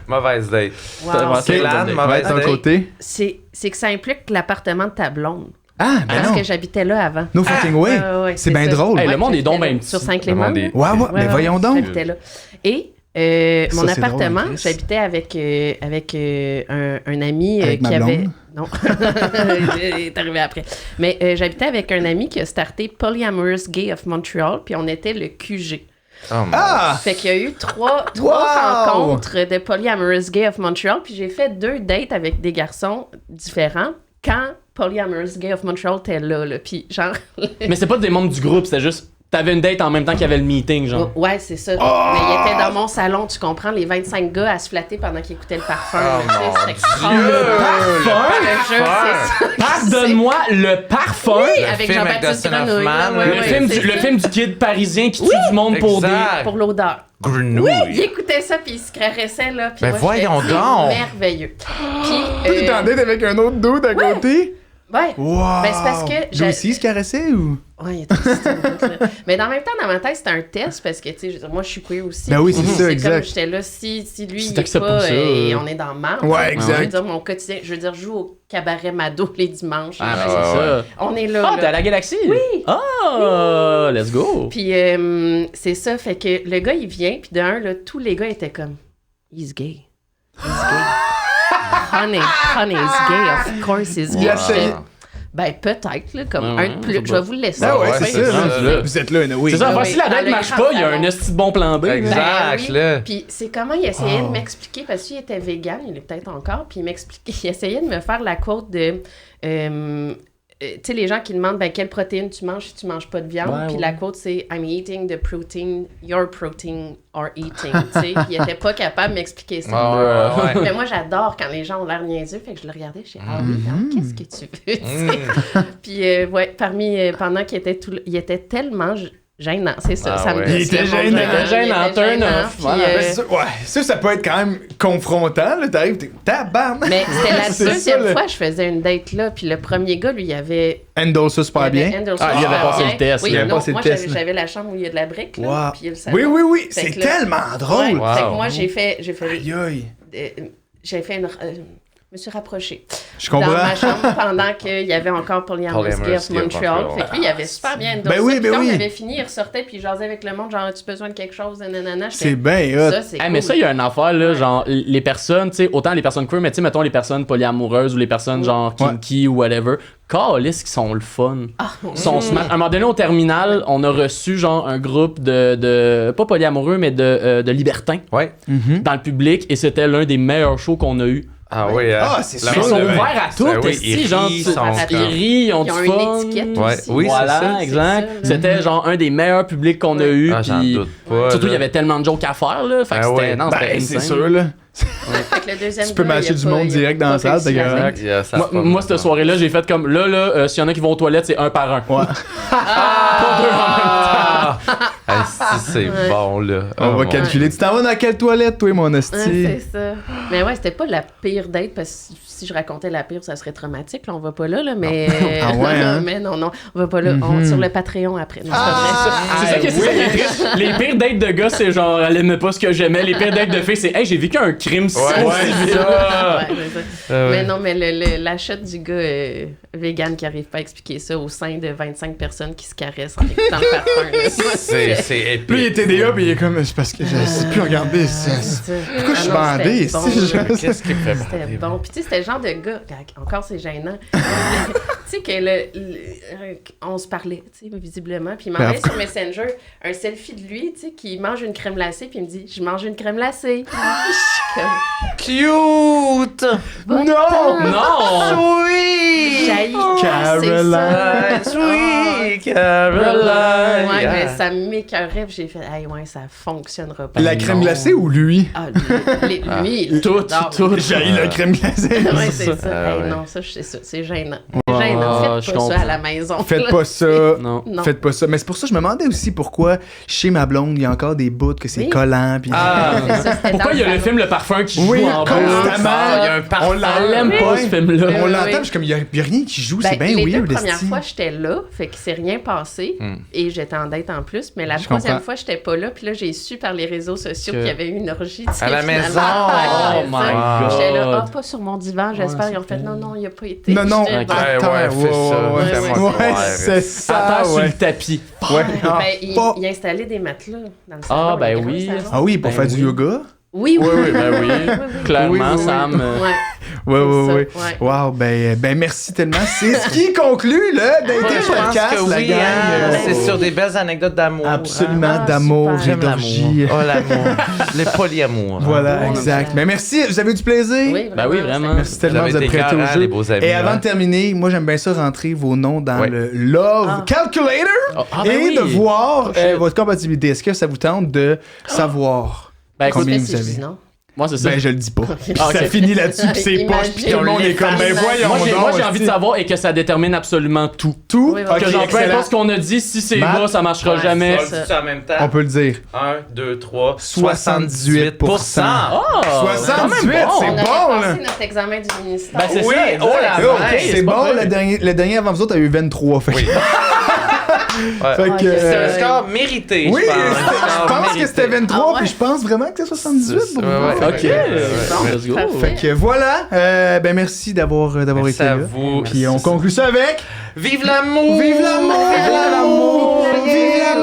Mauvaise date. Wow. C'est l'âne, Ouais, mauvaise de ton date. côté. C'est que ça implique l'appartement de ta blonde. Ah, ben Parce non. que j'habitais là avant. No fucking way. Ouais, C'est bien ça. drôle. Hey, le Ouais, monde est donc j'habitais ben là, petit. Sur Saint-Clément. Le monde est- Ouais, ouais, mais voyons donc. J'habitais là. Et mon Ça, c'est appartement, drôle, Chris. j'habitais avec un ami Avec ma qui avait... blonde? Non, il est arrivé après. Mais j'habitais avec un ami qui a starté Polyamorous Gay of Montreal, puis on était le QG. Oh, mon Ah! Fait qu'il y a eu trois Wow! rencontres de Polyamorous Gay of Montreal, puis j'ai fait 2 dates avec des garçons différents quand Polyamorous Gay of Montreal était là. Puis genre... Mais c'est pas des membres du groupe, c'était juste t'avais une date en même temps qu'il y avait le meeting, genre. Ouais, c'est ça. Oh! Mais il était dans mon salon, tu comprends, les 25 gars à se flatter pendant qu'ils écoutaient le parfum. Oh, là, tu sais, mon c'était Dieu! extraordinaire. Je te jure, c'est ça. Pardonne-moi le parfum. Oui, Le avec film avec Jean-Baptiste Dustin Grenouille. là, Hoffman, ouais, Le, ouais, film c'est du, le ça. film du kid parisien qui tue du monde pour des. Exact. Pour l'odeur. Grenouille. Il écoutait ça, puis il se caressait, là. Puis Ben moi, voyons j'étais donc. merveilleux. Puis, T'es en date avec un autre dude à côté? ouais. Wow! Ben, c'est parce que Lui j'ai- aussi, il se caressait ou? Ouais, il était excité, le bout, là. Mais en même temps, dans ma tête, c'était un test parce que, tu sais, je veux dire, moi, je suis queer aussi. Ben oui, c'est Puis ça, comme exact. j'étais là, si lui, Si il est t'acceptes pas, pas ça, et on est dans le marde. Ouais, exact. Je veux dire, mon quotidien, je veux dire, je joue au cabaret Mado les dimanches. Ah, ben Ah, c'est ça. On est là. Ah, là. t'es à la galaxie? Oui. Ah, let's go. Puis c'est ça, fait que le gars, il vient, puis d'un, là, tous les gars étaient comme, he's gay. He's gay. honey is gay. Of course he's gay. Il essaye. J'étais, ben, peut-être, là, comme Ouais, un de ouais, plus. c'est Je pas- vais vous le laisser. Ben ouais, ouais, c'est c'est ça. ça, là. là. Vous êtes là, oui. C'est ça, oui. enfin, si la Dans date le marche grand pas, il y a un salon. esti de bon plan B. Exact. Ben là. Puis c'est comment il essayait Oh. de m'expliquer, parce qu'il était vegan, il est peut-être encore, puis il m'expliquait, il essayait de me faire la quote de... tu sais, les gens qui demandent ben, quelle protéine tu manges si tu manges pas de viande. Ouais, Puis ouais. la quote, c'est I'm eating the protein your protein are eating. Tu sais, il était pas capable de m'expliquer ça. Ah, ouais, ouais. Mais moi, j'adore quand les gens ont l'air niaiseux. Fait que je le regardais, je disais, ah oui, hein, qu'est-ce que tu veux? Tu sais. Puis, ouais, pendant qu'il était il était tellement gênant, c'est ça. Ah ça me ouais. Il était gênant. Il était gênant, turn off. Puis, Voilà. Ben, ça, ouais, ça peut être quand même confrontant. Là, t'arrives, t'es tabarnak. mais c'était la C'est deuxième ça, là. fois que je faisais une date là. Puis le premier gars, lui, il avait. Handle ça super bien. Ah, il avait passé le test, Oui, il avait non, passé le moi, test, là. j'avais la chambre où il y a de la brique. Là, Wow. puis il y a le salon. Oui, oui, oui. Fait C'est que là- tellement Ouais, drôle. Wow. fait que moi, j'ai fait Aïe, aïe. j'ai fait une. Je me suis rapprochée Je dans comprends. ma chambre pendant qu'il y avait encore Polyamorous Gay of Polyamorous Gay of Montreal. Montreal. Fait que lui, il avait super bien endossé. Ben oui, Puis ben quand oui. on avait fini, il ressortait puis il jasait avec le monde, genre, as-tu besoin de quelque chose, nanana. C'est bien hot. Ça, c'est Ah, mais cool. ça, il y a une affaire, là, genre, les personnes, tu sais, autant les personnes queer, mais tu sais, mettons les personnes polyamoureuses ou les personnes, genre, kinky ou whatever, câlisse qui sont le fun. Ils sont smart. À un moment donné, au terminal, on a reçu, genre, un groupe de pas polyamoureux, mais de libertins Ouais. dans le public, et c'était l'un des meilleurs shows qu'on a eu. Ah oui, hein. Ah, c'est Le sûr, Ils monde sont là, de- ouverts à tout, Ah oui, esti, ils genre, rient, tu- sont ils rient, ils ont Ils ont du une fun. étiquette Ouais. aussi. Oui, c'est Voilà, ça, exact. c'est ça, là. C'était genre un des meilleurs publics qu'on a eu. Ah, j'en puis doute pas. surtout, il y là. avait tellement de jokes à faire, là. Fait que Ah c'était, ouais. non, c'était Ben, c'est insane. sûr, là. Fait que le deuxième Tu peux gars, matcher il a du pas- monde il a direct pas dans la salle, réussi c'est à correct. venir. Yeah, ça Moi, se passe moi, cette pas. soirée-là, j'ai fait comme là, s'il y en a qui vont aux toilettes, c'est un par un. Ouais. Ah! c'est bon, là. On va mon calculer. Tu t'en vas dans quelle toilette, toi, mon hostie? Ouais, c'est ça. Mais ouais, c'était pas la pire date parce que si je racontais la pire, ça serait traumatique. Là, on va pas là, mais. Ah ouais, hein? Mais non, on va pas là. Sur le Patreon après. Non, C'est ça qui est triste. Les pires dates de gars, c'est genre, elle aimait pas ce que j'aimais. Les pires dates de filles, c'est, hey, j'ai vécu un crime si Ouais, civil. c'est ça. Ouais, c'est ça. Mais ouais. non, mais la shot du gars vegan qui arrive pas à expliquer ça au sein de 25 personnes qui se caressent en écoutant le parfum. Là. C'est épique. Lui, il était TDA, puis il est comme, c'est parce que je sais plus regarder. Pourquoi je suis bandé ici? Qu'est-ce qui me fait C'était bander? bon. Puis tu sais, c'était le genre de gars, encore c'est gênant. Tu sais que on se parlait, tu sais, visiblement. Puis il m'envoyait sur Messenger un selfie de lui, tu sais, qui mange une crème glacée, puis il me dit, je mange une crème glacée. Cute! Non! Non! Oui! Jaillit. Caroline. Sweet Caroline! Ouais, mais ça m'écœurait, puis j'ai fait, hey, ouais, ça fonctionnera pas. La crème glacée ou lui? Ah, lui, Tout. J'ai la crème glacée. Ouais, c'est ça. Ah, Hey, ouais. Non, ça, c'est gênant. Wow. C'est gênant. Ah, Faites je pas ça comprends. à la maison. Faites pas ça. Non. Non. Faites pas ça. Mais c'est pour ça que je me demandais aussi pourquoi chez ma blonde, il y a encore des bouts que c'est Oui. collant. Puis... Ah, C'est ça, c'était Pourquoi dans il y a le salon. film Le Parfum qui joue Oui, en bas? constamment. Il y a un parfum. On l'entend. Elle l'aime pas, Ouais. ce film-là. On Oui, l'entend, oui. puis je suis comme, il y a rien qui joue, Ben, c'est bien les weird. deux premières esti. fois, j'étais là, fait qu'il s'est rien passé. Et j'étais en date en plus. Mais la Je troisième comprends. fois, j'étais pas là. Puis là, j'ai su par les réseaux sociaux Que- qu'il y avait eu une orgie. tu sais, À la finalement. maison. Oh my God. J'étais là, pas sur mon divan, j'espère. Ouais, Ils ont fait, c'est non, il a pas été. Non, non. J'étais, Ok. Attends, Ouais, fais ça. ouais, Fais-moi ouais, croire. c'est ça, Attends sur ouais. le tapis. Ouais. Ben, Ah, il pas- a installé des matelas dans le salon. Ah, ben le grand oui. salon. Ah oui, pour Ben faire du oui. yoga? Oui, oui. Oui, ben oui. Clairement, Oui, oui, oui. Sam. Ouais. Oui, oui, C'est oui. ça, ouais. Wow, ben merci tellement. C'est ce qui conclut le Dating Je pense Podcast, que la oui, gang. hein, Ben c'est oui. sur des belles anecdotes d'amour. Absolument, Ah, d'amour super. et J'aime d'orgie. l'amour. Oh, l'amour. Le polyamour. Voilà, On exact. aime ça. Mais merci, vous avez eu du plaisir? Oui, Ben oui, vraiment. Merci tellement, Vous vous avez êtes été prêtés au écœurants, jeu. les beaux amis, Et avant hein. de terminer, moi j'aime bien ça rentrer vos noms dans Ouais. le Love Ah. Calculator Ah, ben et oui. de voir votre compatibilité. Est-ce que ça vous tente de savoir Ben écoute, combien Mais vous si je avez? dis non. moi, c'est ça. Ben je le dis pas. Ah, Ça ok. finit là-dessus, puis c'est poche, puis tout le monde est comme, ben voyons Moi, j'ai donc, envie de hostie. savoir et que ça détermine absolument tout. Tout? Oui, oui. Ok, Que genre, peu excellent. importe ce qu'on a dit, si c'est Matt? bas, ça marchera Ouais, jamais. c'est Ça en même temps. On peut le dire. 1, 2, 3, 78%. Ah! 78, quand c'est même On avait bon, là. passé notre examen du ministère. Ben, c'est Oui, ça, exact. oh la Oh, vache. c'est pas bon, pire. le dernier avant vous autres a eu 23. Fait que- Oui. fait que, Ouais, C'est un Euh, score mérité, oui, je pense. je pense que c'était 23, Ah ouais. puis je pense vraiment que c'était 78 pour Ouais, vous. ouais. Ok, Ouais. let's go. Parfait. Fait que voilà, ben merci d'avoir Merci été à là. vous. Puis on conclut ça avec Vive l'amour! Vive l'amour! Vive l'amour!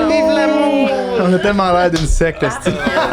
Vive l'amour! On a tellement l'air d'une secte, esti. Ah,